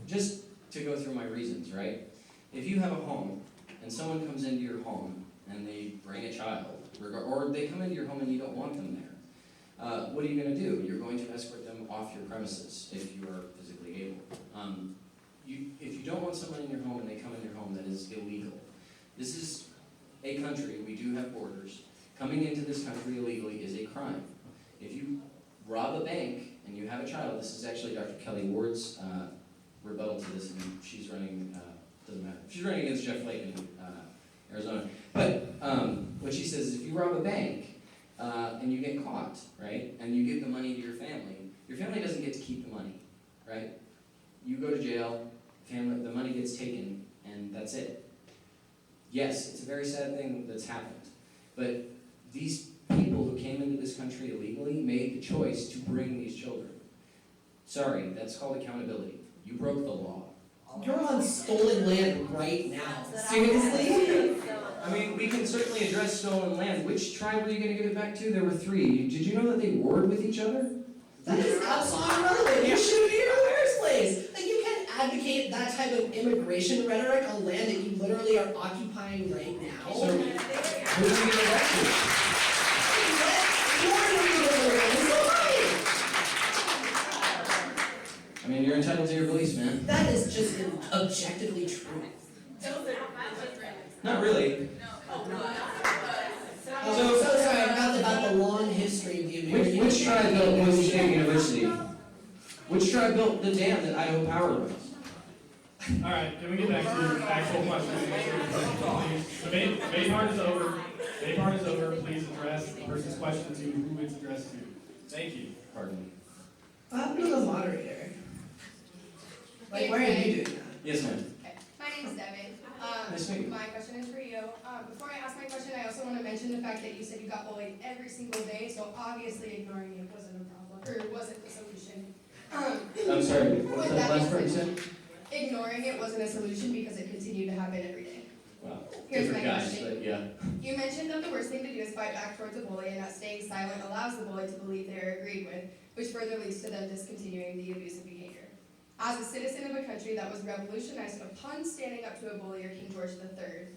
just to go through my reasons, right? If you have a home and someone comes into your home and they bring a child, or they come into your home and you don't want them there, what are you going to do? You're going to escort them off your premises if you are physically able. If you don't want someone in your home and they come in your home, that is illegal. This is a country, we do have borders. Coming into this country illegally is a crime. If you rob a bank and you have a child, this is actually Dr. Kelly Ward's rebuttal to this, and she's running, doesn't matter. She's running against Jeff Flake in Arizona. But what she says is if you rob a bank and you get caught, right, and you give the money to your family doesn't get to keep the money, right? You go to jail, the money gets taken, and that's it. Yes, it's a very sad thing that's happened, but these people who came into this country illegally made the choice to bring these children. Sorry, that's called accountability. You broke the law. You're on stolen land right now. Seriously? I mean, we can certainly address stolen land. Which tribe were you going to give it back to? There were 3. Did you know that they warred with each other? That is absolutely irrelevant. You shouldn't be here in the first place. Like, you can't advocate that type of immigration rhetoric on land that you literally are occupying right now. So, who did you give it back to? I mean, you're entitled to your beliefs, man. That is just objectively true. Not really. So sorry, about the long history of the American. Which tribe built Boise State University? Which tribe built the dam that Idaho Power runs? All right, can we get back to the actual question? Please. Debate part is over. Debate part is over. Please address the person's question to who it's addressed to. Thank you. Pardon me. I'm the moderator. Like, why are you doing that? Yes, ma'am. Okay. My name is Devin. Nice to meet you. My question is for you. Before I ask my question, I also want to mention the fact that you said you got bullied every single day, so obviously ignoring it wasn't a problem, or wasn't the solution. I'm sorry, what was that last part you said? Ignoring it wasn't a solution because it continued to happen every day. Wow. Here's Different my guys, question. but yeah. You mentioned that the worst thing to do is fight back towards a bully, and that staying silent allows the bully to believe they are agreed with, which further leads to them discontinuing the abusive behavior. As a citizen of a country that was revolutionized upon standing up to a bullier, King George III,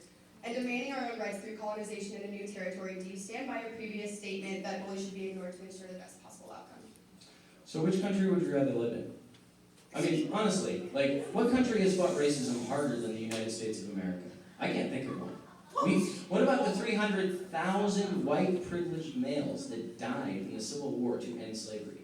and demanding our own rights through colonization in a new territory, do you stand by your previous statement that bullies should be ignored to ensure the best possible outcome? So which country would you rather live in? I mean, honestly, like, what country has fought racism harder than the United States of America? I can't think of one. What about the 300,000 white privileged males that died in the Civil War to end slavery?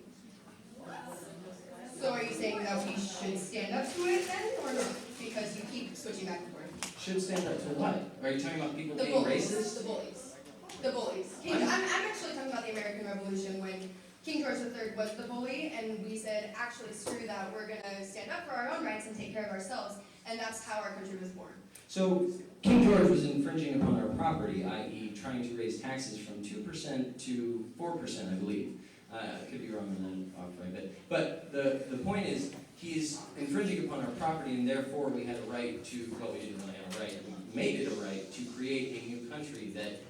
So are you saying that we should stand up to it then, or not? Because you keep switching back and forth. Should stand up to what? Are you talking about people The being bullies. racist? The bullies. The bullies. I'm actually talking about the American Revolution when King George III was the bully, and we said, actually, screw that, we're going to stand up for our own rights and take care of ourselves, and that's how our country was born. So King George was infringing upon our property, i.e. trying to raise taxes from 2% to 4%, I believe. I could be wrong on that off by a bit. But the point is, he's infringing upon our property, and therefore we had a right to, well, we didn't really have a right, we made it a right to create a new country that,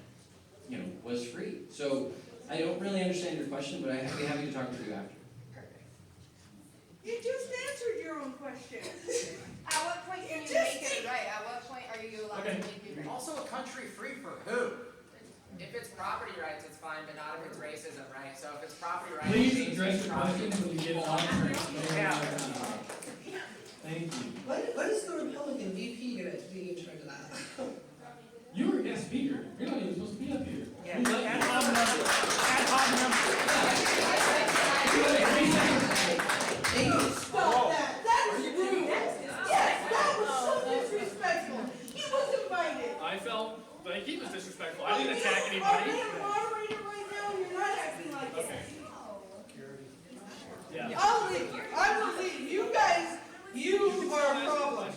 you know, was free. So I don't really understand your question, but I'd be happy to talk with you after. You just answered your own question. At what point can you make it right? At what point are you allowed to make it right? Also, a country free for who? If it's property rights, it's fine, but not if it's racism, right? So if it's property rights, Please address your questions when you get on. Yeah. Thank you. When is the Republican VP going to be in charge of that? You were a guest speaker. You're not even supposed to be up here. Yeah. Ad hoc Stop that. That is rude. Yes, that was so disrespectful. He was invited. I felt like he was disrespectful. I didn't attack anybody. You're a moderator right now, and you're not acting like this. Yeah. I'll leave. I will leave. You guys, you are a problem.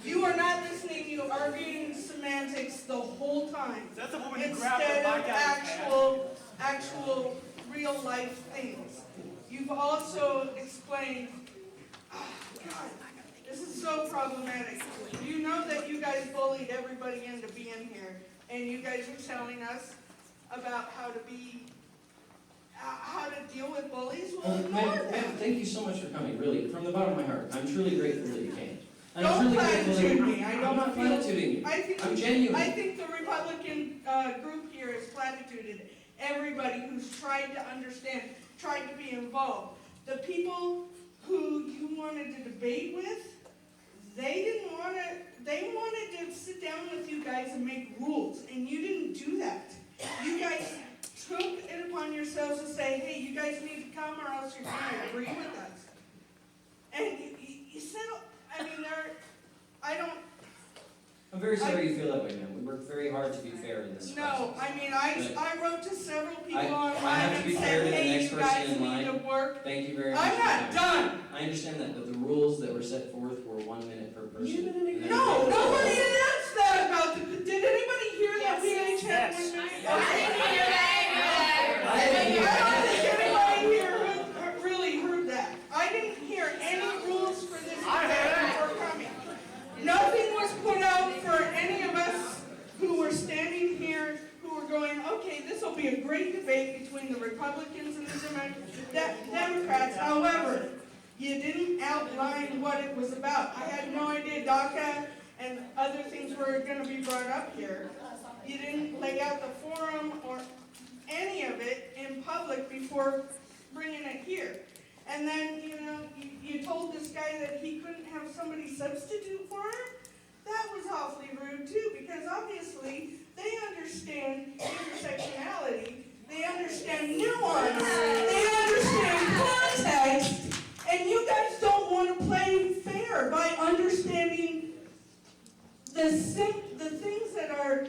You are not listening. You are arguing semantics the whole time. That's the woman who Instead grabbed the of actual real life things. You've also explained, God, this is so problematic. You know that you guys bullied everybody into being here, and you guys are telling us about how to deal with bullies. Well, ignore Ma'am, them. thank you so much for coming, really, from the bottom of my heart. I'm truly grateful that you came. Don't platitude me. I'm not platituding you. I'm genuine. I think the Republican group here has platituded everybody who's tried to understand, tried to be involved. The people who you wanted to debate with, they wanted to sit down with you guys and make rules, and you didn't do that. You guys took it upon yourselves to say, hey, you guys need to come or else you're going to agree with us. And you said, I mean, I'm very sorry you feel that way, ma'am. We worked very hard to be fair in this No, process. I mean, I wrote to several people online I have to be and fair to said, the hey, next you person guys in need to line. work. Thank you very much. I'm not done. I understand that, but the rules that were set forth were 1 minute per person. No, nobody announced that about the, did anybody hear that PH had 1 minute? I don't think anybody here really heard that. I didn't hear any rules for this before coming. okay, this will be a great debate between the Republicans and the Democrats. However, you didn't outline what it was about. I had no idea DACA and other things were going to be brought up here. You didn't lay out the forum or any of it in public before bringing it here. And then, you told this guy that he couldn't have somebody substitute for him? That was awfully rude, too, because obviously they understand intersectionality, they understand nuance, they understand context, and you guys don't want to play fair by understanding the things that are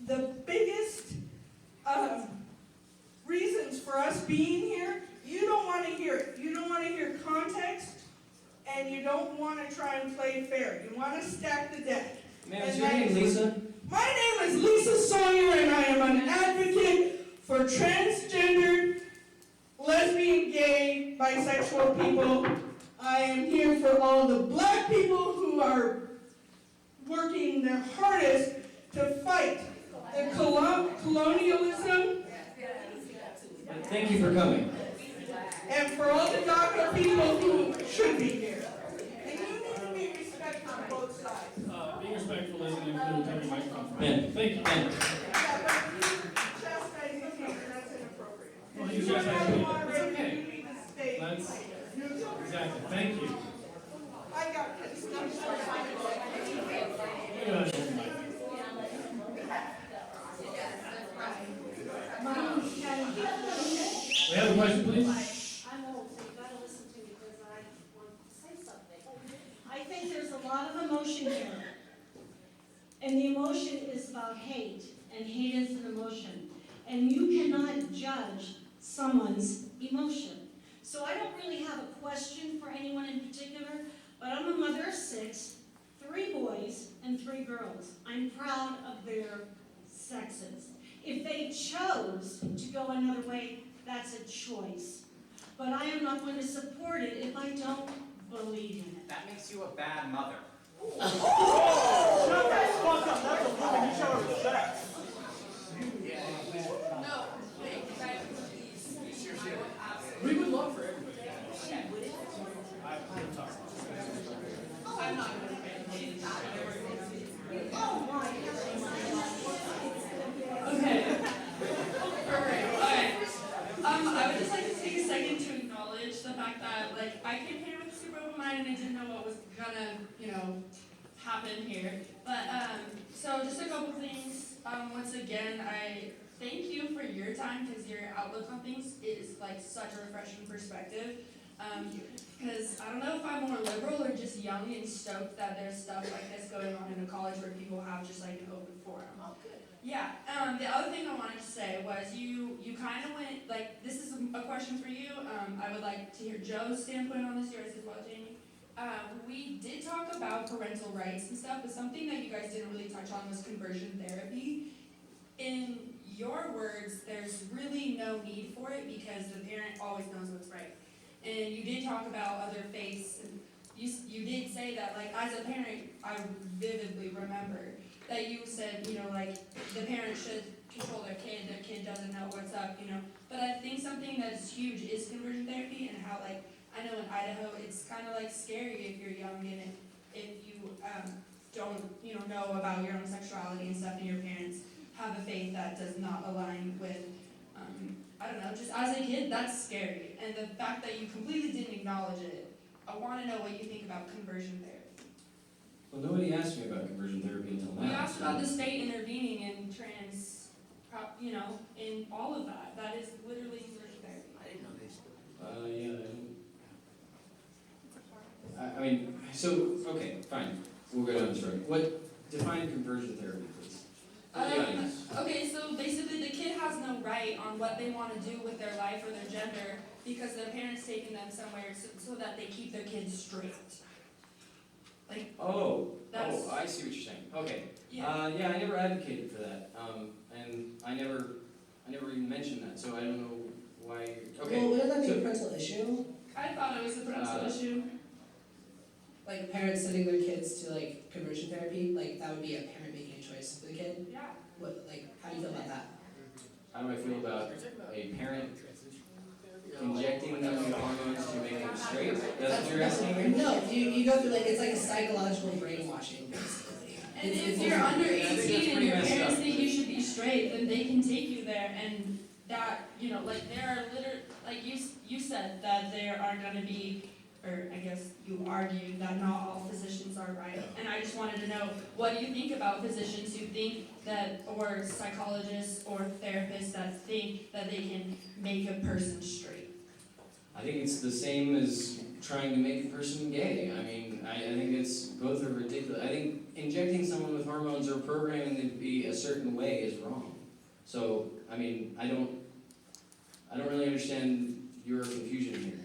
the biggest reasons for us being here. You don't want to hear it. You don't want to hear context, and you don't want to try and play fair. You want to stack the deck. Ma'am, is your name Lisa? My name is Lisa Sawyer, and I am an advocate for transgender, lesbian, gay, bisexual people. I am here for all the black people who are working their hardest to fight the colonialism. Thank you for coming. And for all the DACA people who should be here. And you need to be respectful on both sides. Being respectful isn't included in your microphone. Ben, thank you. Ben. Yeah, but chastising him, that's inappropriate. Well, If you you are chastise not me. moderator, It's okay. you need to stay That's- neutral. Exactly. Thank you. I got this. We have a question, please. I'm old, so you gotta listen to me because I want to say something. I think there's a lot of emotion here. And the emotion is about hate, and hate is an emotion. And you cannot judge someone's emotion. So I don't really have a question for anyone in particular, but I'm a mother of 6, 3 boys and 3 girls. I'm proud of their sexes. If they chose to go another way, that's a choice. But I am not going to support it if I don't believe in it. That makes you a bad mother. That's fucked up. That's a woman. You show her respect. No, We would love for everybody. I'm not. Oh my Okay. Alright. I would just like to take a second to acknowledge the fact that, like, I came here with a super open mind and I didn't know what was gonna, happen here. But, so just a couple things. Once again, I thank you for your time because your outlook on things is, like, such a refreshing perspective. Because I don't know if I'm more liberal or just young and stoked that there's stuff like this going on in a college where people have just, like, an open forum. Oh, good. Yeah, the other thing I wanted to say was you kind of went, like, this is a question for you. I would like to hear Joe's standpoint on this, yours as well, Jamie. We did talk about parental rights and stuff, but something that you guys didn't really touch on was conversion therapy. In your words, there's really no need for it because the parent always knows what's right. And you did talk about other faiths, and you did say that, like, as a parent, I vividly remember that you said, like, the parent should control their kid doesn't know what's up, But I think something that's huge is conversion therapy and how, like, I know in Idaho, it's kind of, like, scary if you're young and if you don't, know about your own sexuality and stuff and your parents have a faith that does not align with, I don't know, just as a kid, that's scary. And the fact that you completely didn't acknowledge it, I want to know what you think about conversion therapy. Well, nobody asked me about conversion therapy until now. We asked about the state intervening in in all of that. That is literally conversion therapy. I didn't know this. I mean, so, okay, fine. We'll go down this road. Define conversion therapy, please? Okay, so basically the kid has no right on what they want to do with their life or their gender because their parents taking them somewhere so that they keep their kids straight. Like, I see what you're saying. Okay. Yeah. I never advocated for that. And I never even mentioned that, so I don't know why. Okay. Well, wouldn't that be a parental issue? I thought it was a parental issue. Like parents sending their kids to like conversion therapy, like that would be a parent making a choice for the kid? Yeah. How do you feel about that? how do I feel about a parent injecting them with hormones to make them straight? That's what you're asking me? No, you go through, like, it's like a psychological brainwashing, basically. And if you're under 18 and your parents think you should be straight, then they can take you there, and that, you know, like there are like you said that there are going to be, or I guess you argued that not all physicians are right, and I just wanted to know, what do you think about physicians who think that, or psychologists or therapists that think that they can make a person straight? I think it's the same as trying to make a person gay. I mean, I think it's both are ridiculous. I think injecting someone with hormones or programming them to be a certain way is wrong. So, I mean, I don't really understand your confusion here.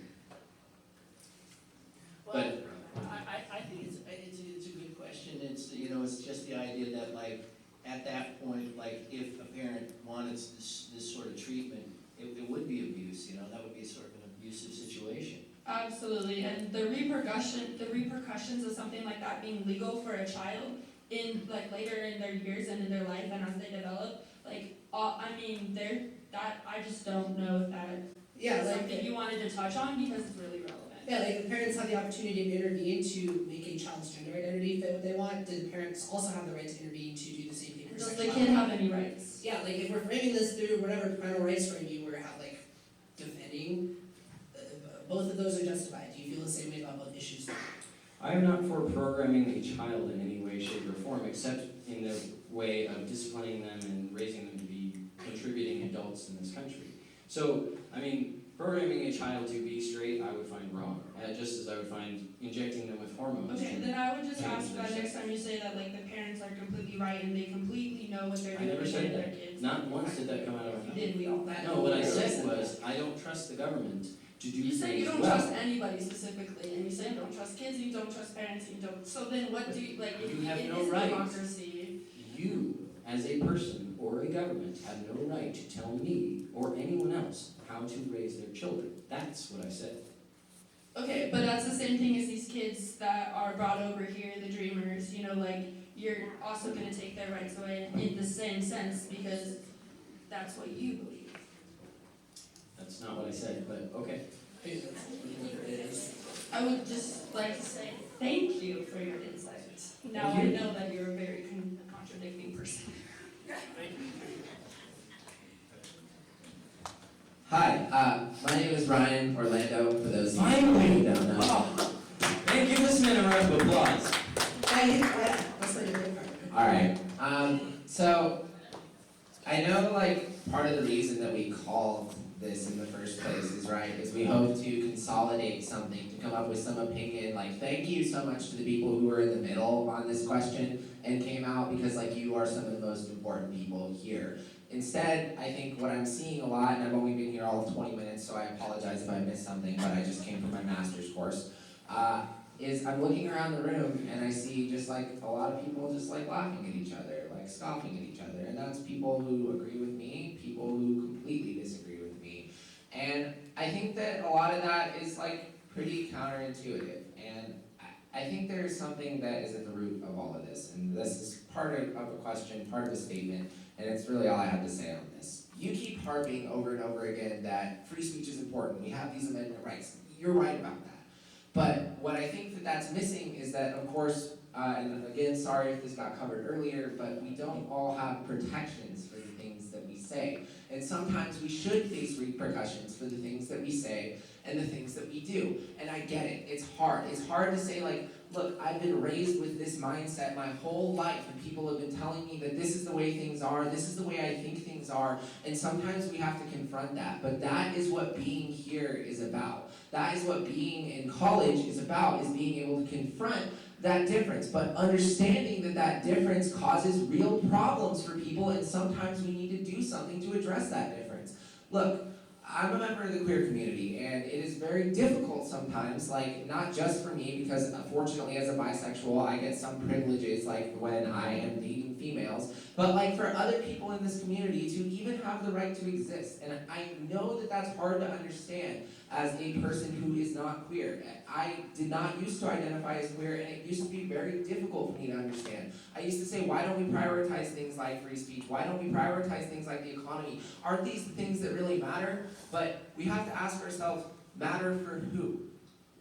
Well, I think it's a good question. It's, you know, it's just the idea that, like, at that point, like, if a parent wanted this sort of treatment, it would be abuse. You know, that would be sort of an abusive situation. Absolutely, and the repercussions of something like that being legal for a child in, like, later in their years and in their life and as they develop, like, I mean, I just don't know if that is something you wanted to touch on because it's really relevant. Yeah, like the parents have the opportunity to intervene to make a child's gender identity fit what they want. Do the parents also have the right to intervene to do the same thing for Does sexuality? the kid have any rights? Yeah, like if we're framing this through whatever parental rights frame you were have, like, defending, both of those are justified. Do you feel the same way about both issues? I am not for programming a child in any way, shape, or form, except in the way of disciplining them and raising them to be contributing adults in this country. So, I mean, programming a child to be straight, I would find wrong, just as I would find injecting them with hormones. Okay, then I would just ask that next time you say that, like, the parents are completely right and they completely know what they're I doing never with said their that. kids. Not once did that come out of my mouth. You did, we all. No, what I said was, I don't trust the government to do You things say you don't well. trust anybody specifically, and you say you don't trust kids, you don't trust parents, you don't. So then, what do you like? You have it no is right. democracy. You, as a person or a government, have no right to tell me or anyone else how to raise their children. That's what I said. Okay, but that's the same thing as these kids that are brought over here, the dreamers. You know, like you're also going to take their rights away in the same sense because that's what you believe. That's not what I said, but okay. I would just like to say thank you for your insight. Now I know that you're a very contradicting person. Hi, my name is Ryan Orlando, for those of you Finally! who don't know. Oh. Hey, give this man a round of applause. Alright, so I know, like, part of the reason that we called this in the first place is we hope to consolidate something, to come up with some opinion. Like, thank you so much to the people who were in the middle on this question and came out because, like, you are some of the most important people here. Instead, I think what I'm seeing a lot, and I've only been here all of 20 minutes, so I apologize if I missed something, but I just came from my master's course, is I'm looking around the room and I see just like a lot of people just like laughing at each other, like scoffing at each other, and that's people who agree with me, people who completely disagree with me. And I think that a lot of that is like pretty counterintuitive, and I think there's something that is at the root of all of this, and this is part of a question, part of a statement, and it's really all I have to say on this. You keep harping over and over again that free speech is important, we have these amendment rights. You're right about that. But what I think that's missing is that, of course, and again, sorry if this got covered earlier, but we don't all have protections for the things that we say. And sometimes we should face repercussions for the things that we say and the things that we do. And I get it, it's hard. It's hard to say, like, look, I've been raised with this mindset my whole life, and people have been telling me that this is the way things are, this is the way I think things are, and sometimes we have to confront that. But that is what being here is about. That is what being in college is about, is being able to confront that difference, but understanding that that difference causes real problems for people, and sometimes we need to do something to address that difference. Look, I'm a member of the queer community, and it is very difficult sometimes, like, not just for me, because unfortunately as a bisexual, I get some privileges, like when I am dating females, but like for other people in this community to even have the right to exist. And I know that that's hard to understand as a person who is not queer. I did not used to identify as queer, and it used to be very difficult for me to understand. I used to say, why don't we prioritize things like free speech? Why don't we prioritize things like the economy? Aren't these things that really matter? But we have to ask ourselves, matter for who?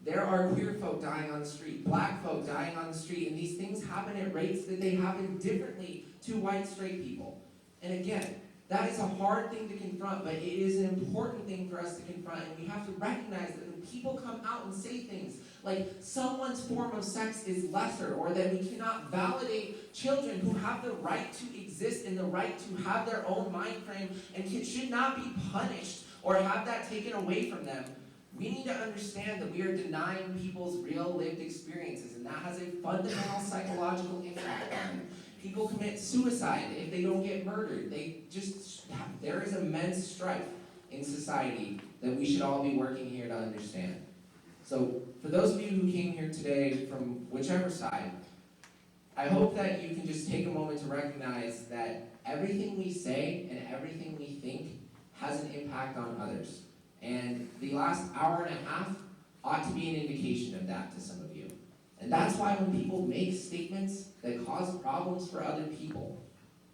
There are queer folk dying on the street, black folk dying on the street, and these things happen at rates that they happen differently to white straight people. And again, that is a hard thing to confront, but it is an important thing for us to confront, and we have to recognize that when people come out and say things like someone's form of sex is lesser, or that we cannot validate children who have the right to exist and the right to have their own mind frame and should not be punished or have that taken away from them, we need to understand that we are denying people's real lived experiences, and that has a fundamental psychological impact on them. People commit suicide if they don't get murdered. There is immense strife in society that we should all be working here to understand. So for those of you who came here today from whichever side, I hope that you can just take a moment to recognize that everything we say and everything we think has an impact on others. And the last hour and a half ought to be an indication of that to some of you. And that's why when people make statements that cause problems for other people,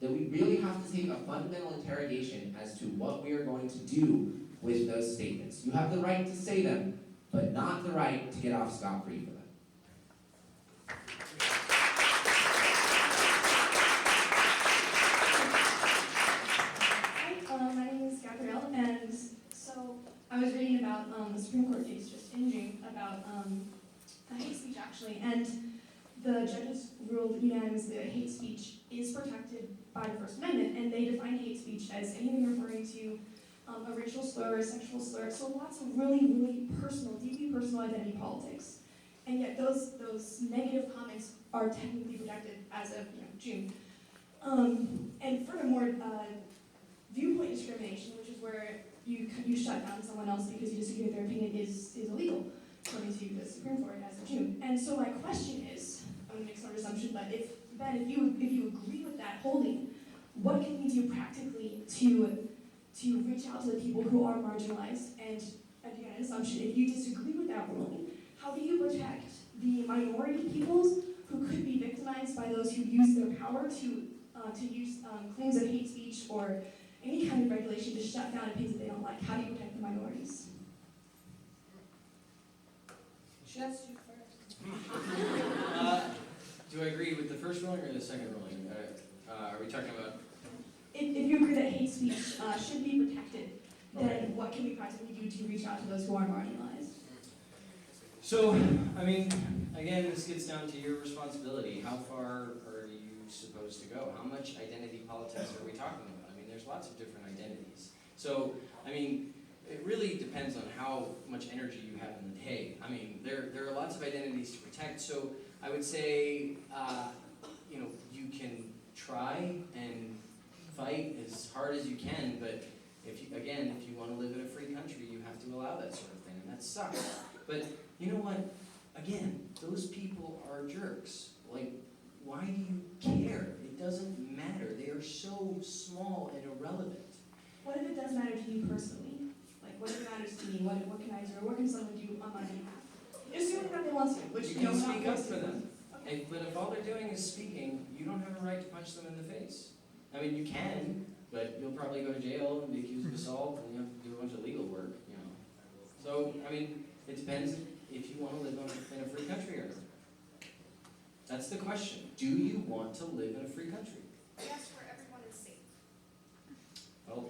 that we really have to take a fundamental interrogation as to what we are going to do with those statements. You have the right to say them, but not the right to get off scot-free for them. Hi, my name is Gabrielle, and so I was reading about the Supreme Court case just ending about hate speech, actually, and the judges ruled unanimously that hate speech is protected by the First Amendment, and they define hate speech as anything referring to a racial slur, a sexual slur, so lots of really, really personal, deeply personal identity politics. And yet those negative comments are technically protected as of June. And furthermore, viewpoint discrimination, which is where you shut down someone else because you disagree with their opinion, is illegal, according to the Supreme Court as of June. And so my question is, I'm going to make some assumption, but if you agree with that holding, what can we do practically to reach out to the people who are marginalized? And again, an assumption, if you disagree with that ruling, how do you protect the minority peoples who could be victimized by those who use their power to use claims of hate speech or any kind of regulation to shut down opinions that they don't like? How do you protect the minorities? Just you first. Do I agree with the first ruling or the second ruling? Are we talking about? If you agree that hate speech should be protected, then what can we practically do to reach out to those who are marginalized? So, I mean, again, this gets down to your responsibility. How far are you supposed to go? How much identity politics are we talking about? I mean, there's lots of different identities. So, I mean, it really depends on how much energy you have in the day. I mean, there are lots of identities to protect. So, I would say, you can try and fight as hard as you can, but if you want to live in a free country, you have to allow that sort of thing, and that sucks. But you know what? Again, those people are jerks. Like, why do you care? It doesn't matter. They are so small and irrelevant. What if it does matter to you personally? Like, what if it matters to me? What can I do? Or what can someone do on my behalf? Just do whatever they want to, which you can speak up for them. Okay. But if all they're doing is speaking, you don't have a right to punch them in the face. I mean, you can, but you'll probably go to jail and be accused of assault, and you have to do a bunch of legal work, So, I mean, it depends if you want to live in a free country or not. That's the question. Do you want to live in a free country? Yes, where everyone is safe. Well,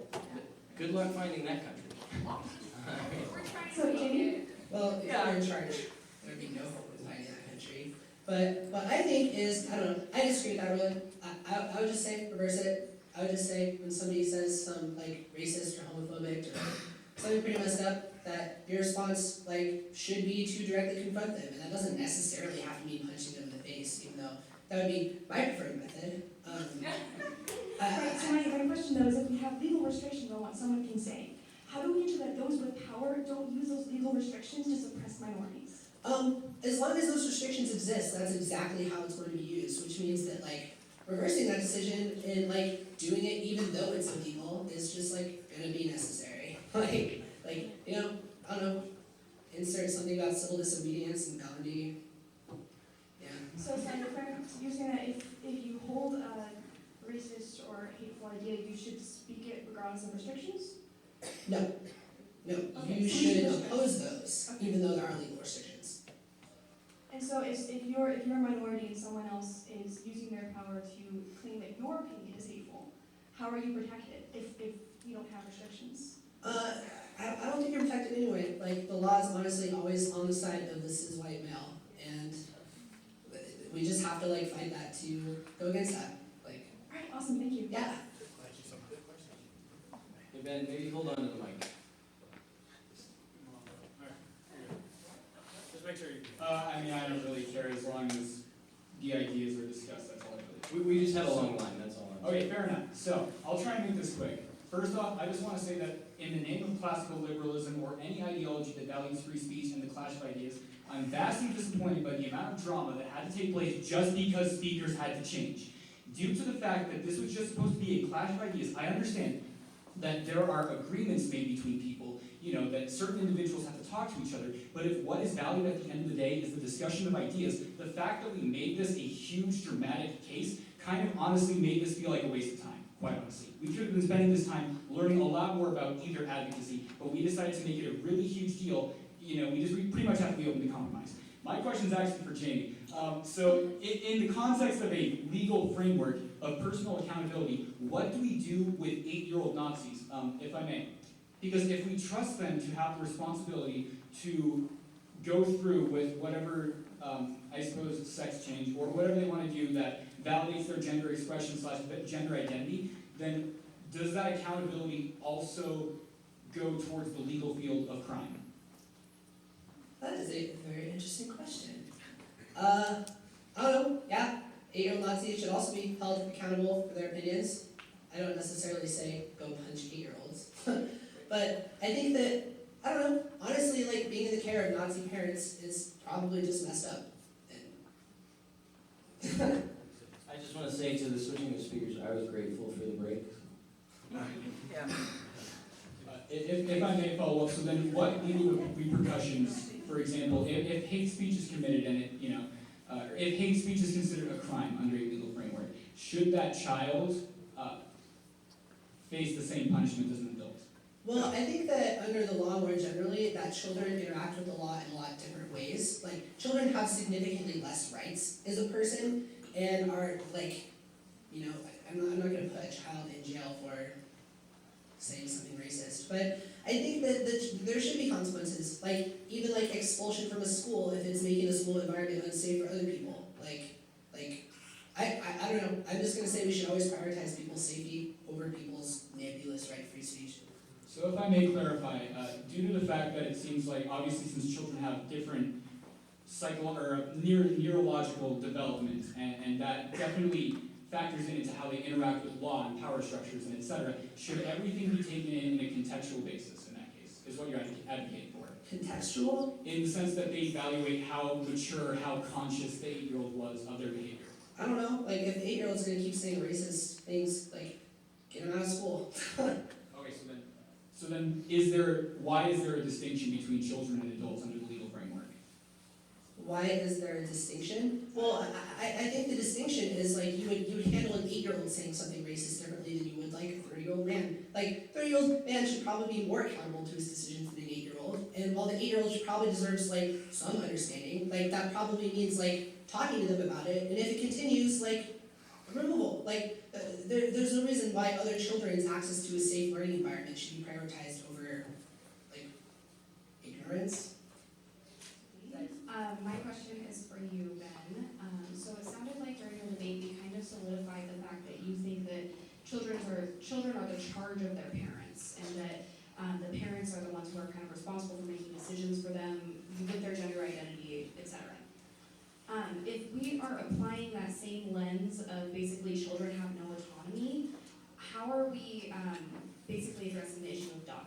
good luck finding that country. We're trying to make it. Well, if you're in charge, there would be no hope in finding that country. But what I think is, I don't know, I disagree with that ruling. I would just say, reverse it. I would just say when somebody says some like racist or homophobic or something pretty messed up, that your response should be to directly confront them, and that doesn't necessarily have to mean punching them in the face, even though that would be my preferred method. Right, so my question though is, if we have legal restrictions on what someone can say, how do we ensure that those with power don't use those legal restrictions to suppress minorities? As long as those restrictions exist, that's exactly how it's going to be used, which means that reversing that decision and like doing it even though it's illegal is just like gonna be necessary. like you know, I don't know, insert something about civil disobedience and Gandhi. Yeah. So you're saying that if you hold a racist or hateful idea, you should speak it regardless of restrictions? No. Okay, You so should oppose those, even though there are legal restrictions. And so if you're a minority and someone else is using their power to claim that your opinion is hateful, how are you protected if you don't have restrictions? I don't think you're protected anyway. Like, the law is honestly always on the side of the cis white male, and we just have to like fight that to go against that. Like, all right, awesome, thank you. Yeah. Hey Ben, maybe hold on to the mic. Just make sure you. I mean, I don't really care as long as the ideas are discussed. That's all I really. We just had a long line. That's all. Okay, fair enough. So I'll try and make this quick. First off, I just want to say that in the name of classical liberalism or any ideology that values free speech and the clash of ideas, I'm vastly disappointed by the amount of drama that had to take place just because speakers had to change. Due to the fact that this was just supposed to be a clash of ideas, I understand that there are agreements made between people, you know, that certain individuals have to talk to each other, but if what is valued at the end of the day is the discussion of ideas, the fact that we made this a huge dramatic case kind of honestly made this feel like a waste of time, quite honestly. We could have been spending this time learning a lot more about either advocacy, but we decided to make it a really huge deal. You know, we pretty much have to be open to compromise. My question is actually for Jamie. So in the context of a legal framework of personal accountability, what do we do with 8-year-old Nazis, if I may? Because if we trust them to have the responsibility to go through with whatever, I suppose, sex change or whatever they want to do that validates their gender expression / gender identity, then does that accountability also go towards the legal field of crime? That is a very interesting question. I don't know. Yeah, 8-year-old Nazis should also be held accountable for their opinions. I don't necessarily say go punch 8-year-olds. But I think that, I don't know, honestly, like, being in the care of Nazi parents is probably just messed up. I just want to say to the switching of speakers, I was grateful for the break. Yeah. If I may follow up, so then what legal repercussions, for example, if hate speech is committed and it, you know, if hate speech is considered a crime under a legal framework, should that child face the same punishment as an adult? Well, I think that under the law more generally, that children interact with the law in a lot of different ways. Like, children have significantly less rights as a person and are, like, you know, I'm not going to put a child in jail for saying something racist, but I think that there should be consequences, like, even, like, expulsion from a school if it's making a school environment unsafe for other people. I don't know. I'm just going to say we should always prioritize people's safety over people's nebulous right free speech. So if I may clarify, due to the fact that it seems like, obviously, since children have different neurological development, and that definitely factors into how they interact with law and power structures and etc., should everything be taken in a contextual basis in that case, is what you're advocating for? Contextual? In the sense that they evaluate how mature, how conscious the 8-year-old was of their behavior. I don't know, like, if the 8-year-old's going to keep saying racist things, like, get him out of school. Okay, so then why is there a distinction between children and adults under the legal framework? Why is there a distinction? Well, I think the distinction is, like, you would handle an 8-year-old saying something racist differently than you would, like, a 30-year-old man. Like, 30-year-old man should probably be more accountable to his decisions than an 8-year-old, and while the 8-year-old probably deserves, like, some understanding, like, that probably means, like, talking to them about it, and if it continues, like, removal. Like, there's no reason why other children's access to a safe learning environment should be prioritized over, like, ignorance. My question is for you, Ben. So it sounded like during the debate you kind of solidified the fact that you think that children are the charge of their parents, and that the parents are the ones who are kind of responsible for making decisions for them with their gender identity, etc. If we are applying that same lens of basically children have no autonomy, how are we basically addressing the issue of DACA?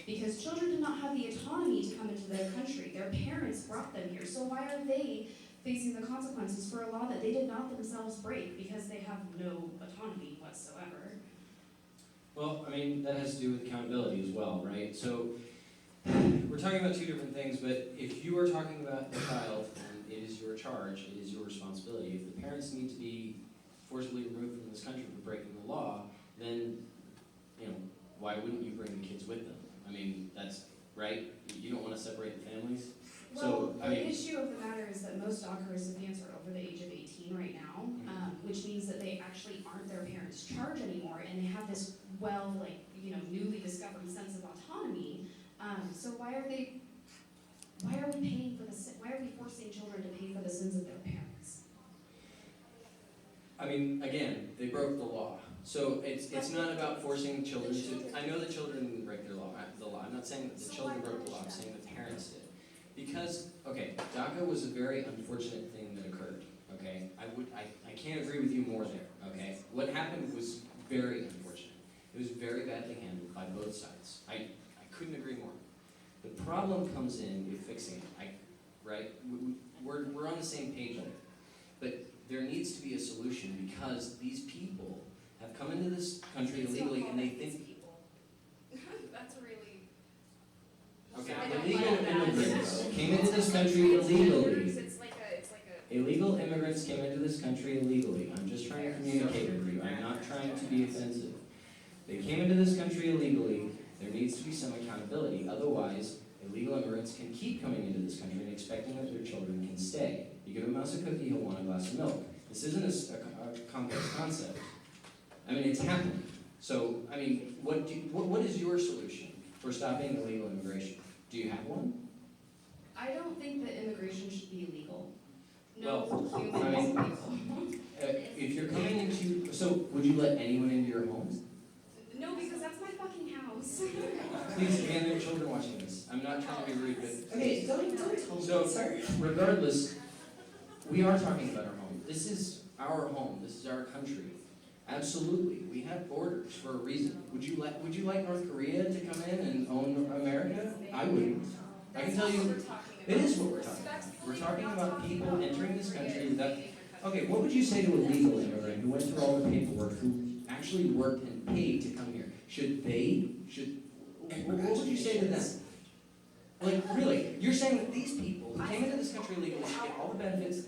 Because children do not have the autonomy to come into their country. Their parents brought them here. So why are they facing the consequences for a law that they did not themselves break because they have no autonomy whatsoever. Well, I mean, that has to do with accountability as well, right? So we're talking about two different things, but if you are talking about a child and it is your charge, it is your responsibility. If the parents need to be forcibly removed from this country for breaking the law, then, you know, why wouldn't you bring the kids with them? I mean, that's, right? You don't want to separate the families? Well, So, I mean, the issue of the matter is that most DACA recipients are over the age of 18 right now, which means that they actually aren't their parents' charge anymore, and they have this, well, like, you know, newly discovered sense of autonomy. So why are we paying for why are we forcing children to pay for the sins of their parents? I mean, again, they broke the law. So it's not about forcing children to, I know the children didn't break the law. I'm not saying that the children broke the law, I'm saying the parents did. Because, okay, DACA was a very unfortunate thing that occurred, okay? I can't agree with you more there, okay? What happened was very unfortunate. It was very badly handled by both sides. I couldn't agree more. The problem comes in with fixing it, right? We're on the same page there. But there needs to be a solution because these people have come into this country illegally and they think... That's really... Okay, illegal immigrants came into this country illegally. It's like a... Illegal immigrants came into this country illegally. I'm just trying to communicate with you. I'm not trying to be offensive. They came into this country illegally. There needs to be some accountability. Otherwise, illegal immigrants can keep coming into this country and expecting that their children can stay. You give a mouse a cookie, he'll want a glass of milk. This isn't a complex concept. I mean, it's happening. So, I mean, what is your solution for stopping illegal immigration? Do you have one? I don't think that immigration should be illegal. Well, No human I is mean, illegal. if you're coming into, so would you let anyone into your home? No, because that's my fucking house. Please, again, there are children watching this. I'm not trying to be rude, but... Okay, don't tell me, So, sir. regardless, we are talking about our home. This is our home. This is our country. Absolutely. We have borders for a reason. Would you like North Korea to come in and own America? I wouldn't. I can tell you, it is what we're talking about. We're talking about people entering this country that... Okay, what would you say to a legal immigrant who went through all the paperwork, who actually worked and paid to come here? What would you say to them? Like, really, you're saying that these people who came into this country legally should get all the benefits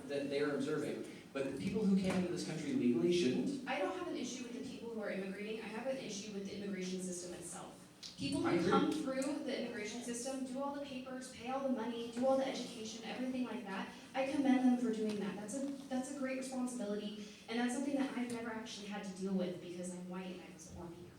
that they are observing, but the people who came into this country legally shouldn't? I don't have an issue with the people who are immigrating. I have an issue with the immigration system itself. People I who agree. come through the immigration system, do all the papers, pay all the money, do all the education, everything like that, I commend them for doing that. That's a great responsibility, and that's something that I've never actually had to deal with because I'm white and I was born here.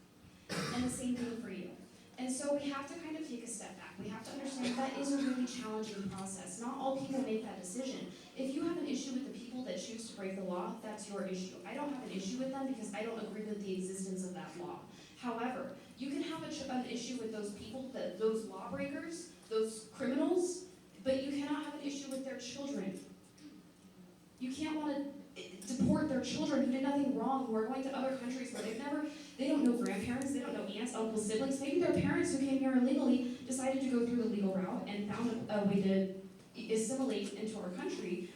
And the same thing for you. And so we have to kind of take a step back. We have to understand that is a really challenging process. Not all people make that decision. If you have an issue with the people that choose to break the law, that's your issue. I don't have an issue with them because I don't agree with the existence of that law. However, you can have an issue with those people, those lawbreakers, those criminals, but you cannot have an issue with their children. You can't want to deport their children who did nothing wrong, who are going to other countries where they don't know grandparents, they don't know aunts, uncles, siblings. Maybe their parents who came here illegally decided to go through the legal route and found a way to assimilate into our country.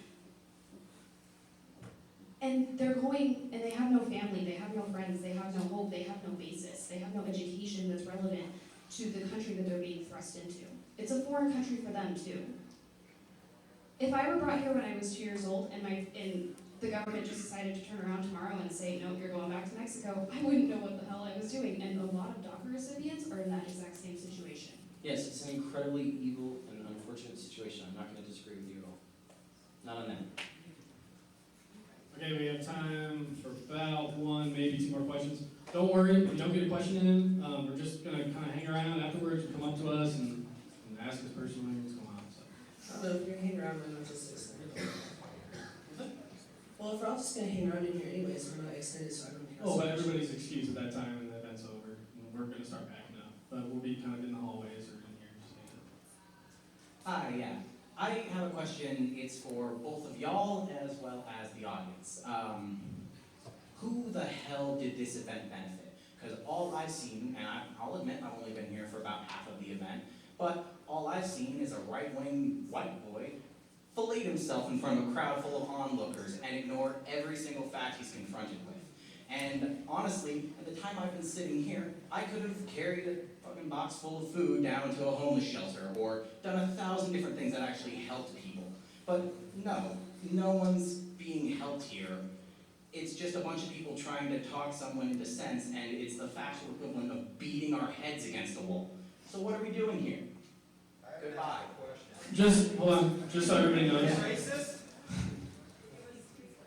And they're going, and they have no family, they have no friends, they have no hope, they have no basis, they have no education that's relevant to the country that they're being thrust into. It's a foreign country for them too. If I were brought here when I was 2 years old and the government just decided to turn around tomorrow and say, no, you're going back to Mexico, I wouldn't know what the hell I was doing. And a lot of DACA recipients are in that exact same situation. Yes, it's an incredibly evil and unfortunate situation. I'm not going to disagree with you at all. Not on that. Okay, we have time for about one, maybe two more questions. Don't worry, if you don't get a question in, we're just going to kind of hang around afterwards and come up to us and ask us personally what's going on. So. I don't know if you're hanging around and I'm just extended. Well, if we're all just going to hang around in here anyways, we're not extended, so I don't care. Oh, but everybody's excused at that time and the event's over. We're going to start backing up. But we'll be kind of in the hallways or in here. Just Hi, yeah. I have a question. It's for both of y'all as well as the audience. Who the hell did this event benefit? Because all I've seen, and I'll admit I've only been here for about half of the event, but all I've seen is a right-wing white boy fillet himself in front of a crowd full of onlookers and ignore every single fact he's confronted with. And honestly, at the time I've been sitting here, I could have carried a fucking box full of food down to a homeless shelter or done 1,000 different things that actually helped people. But no one's being helped here. It's just a bunch of people trying to talk someone into sense, and it's the factual equivalent of beating our heads against a wall. So what are we doing here? Goodbye. Just, hold on, just so everybody knows.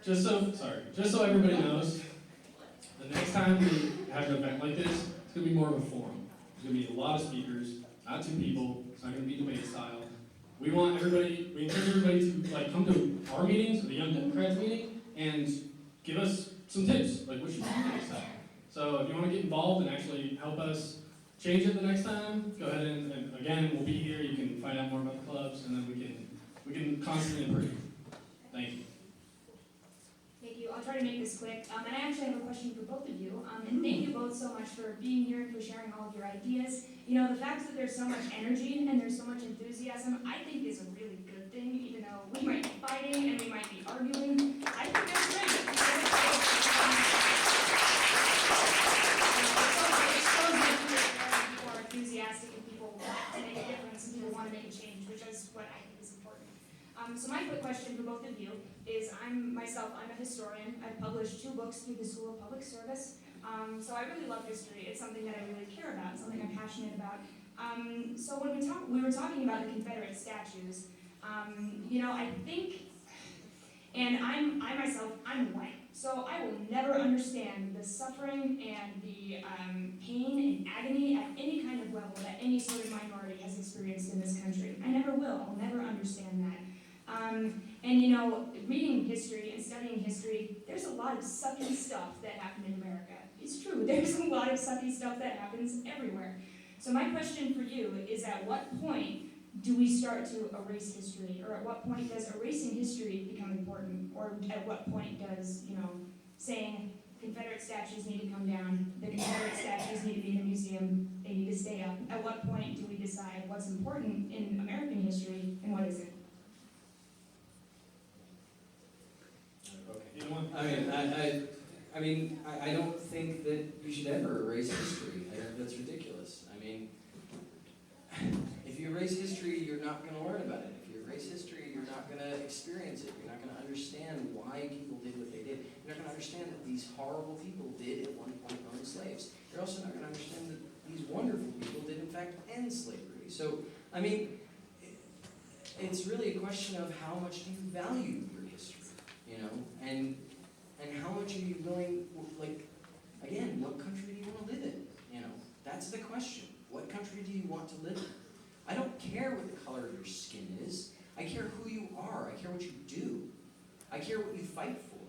Just so everybody knows, the next time we have an event like this, it's going to be more of a forum. There's going to be a lot of speakers, not 2 people. It's not going to be debate style. We encourage everybody to come to our meetings, or the Young Democrats meeting, and give us some tips, like what should we do next time. So if you want to get involved and actually help us change it the next time, go ahead and again, we'll be here. You can find out more about the clubs, and then we can constantly improve. Thank you. Thank you. I'll try to make this quick. And I actually have a question for both of you. And thank you both so much for being here and for sharing all of your ideas. You know, the fact that there's so much energy and there's so much enthusiasm, I think is a really good thing, even though we might be fighting and we might be arguing. I think that's great. It shows that people are enthusiastic and people want to make a difference and people want to make a change, which is what I think is important. So my quick question for both of you is, I'm a historian. I've published 2 books through the School of Public Service. So I really love history. It's something that I really care about, something I'm passionate about. So when we were talking about the Confederate statues, you know, I think, and I'm white, so I will never understand the suffering and the pain and agony at any kind of level that any sort of minority has experienced in this country. I never will. I'll never understand that. And you know, reading history and studying history, there's a lot of sucky stuff that happened in America. It's true, there's a lot of sucky stuff that happens everywhere. So my question for you is, at what point do we start to erase history? Or at what point does erasing history become important? Or at what point does, you know, saying Confederate statues need to come down, the Confederate statues need to be in a museum, they need to stay up. At what point do we decide what's important in American history and what isn't? I don't think that you should ever erase history. I think that's ridiculous. I mean, if you erase history, you're not going to learn about it. If you erase history, you're not going to experience it. You're not going to understand why people did what they did. You're not going to understand that these horrible people did at one point own slaves. You're also not going to understand that these wonderful people did in fact end slavery. So, I mean, it's really a question of how much do you value your history, you know, and how much are you willing, like, again, what country do you want to live in, you know? That's the question. What country do you want to live in? I don't care what the color of your skin is. I care who you are. I care what you do. I care what you fight for.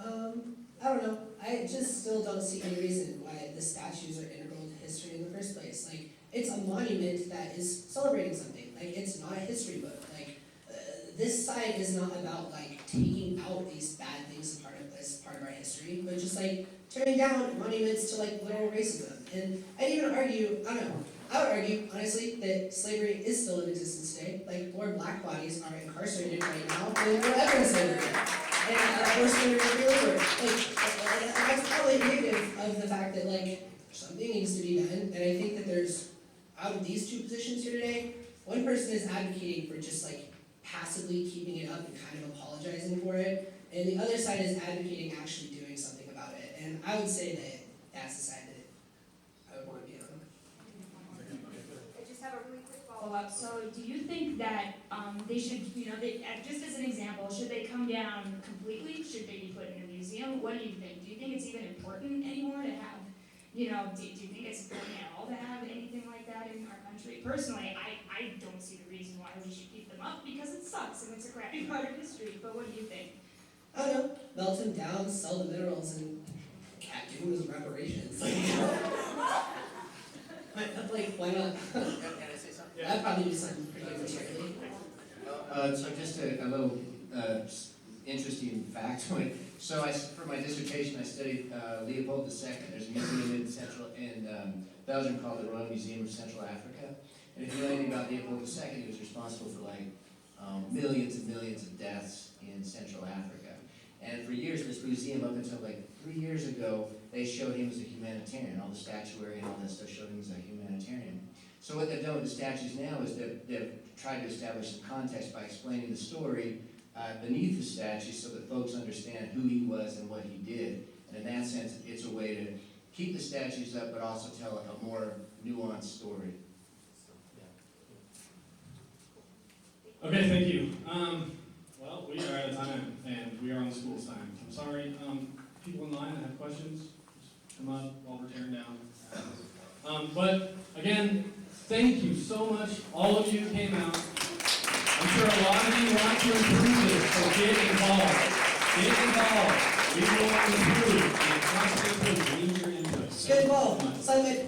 I don't know. I just still don't see any reason why the statues are integral to history in the first place. Like, it's a monument that is celebrating something. Like, it's not a history book. Like, this side is not about, like, taking out these bad things as part of our history, but just, like, turning down monuments to, like, literal racism. And I'd even argue, I don't know, I would argue, honestly, that slavery is still in existence today. Like, more black bodies are incarcerated right now than there were ever in slavery. And forced into free labor. Like, that's probably indicative of the fact that, like, something needs to be done. And I think that there's, out of these 2 positions here today, one person is advocating for just, like, passively keeping it up and kind of apologizing for it, and the other side is advocating actually doing something about it. And I would say that that's the side that I would want to be on. I just have a really quick follow-up. So do you think that they should, you know, just as an example, should they come down completely? Should they be put in a museum? What do you think? Do you think it's even important anymore to have, you know, do you think it's important at all to have anything like that in our country? Personally, I don't see the reason why we should keep them up, because it sucks and it's a crappy part of history. But what do you think? I don't know. Melt them down, sell the minerals, and do them as reparations. Like, why not? Can I say something? That'd probably be something pretty good for charity. So just a little interesting factoid. So for my dissertation, I studied Leopold II. There's a museum in Belgium called the Royal Museum of Central Africa. And if you know anything about Leopold II, he was responsible for like millions and millions of deaths in Central Africa. And for years, this museum, up until like 3 years ago, they showed him as a humanitarian. All the statuary and all that stuff showed him as a humanitarian. So what they've done with the statues now is they've tried to establish some context by explaining the story beneath the statue so that folks understand who he was and what he did. And in that sense, it's a way to keep the statues up, but also tell a more nuanced story. Okay, thank you. Well, we are out of time, and we are on school's time. I'm sorry. People in line that have questions, just come up while we're tearing down. But again, thank you so much. All of you came out. I'm sure a lot of you want to improve this, so get involved. Get involved. We will improve and constantly improve. We need your input. Get involved. Sign it.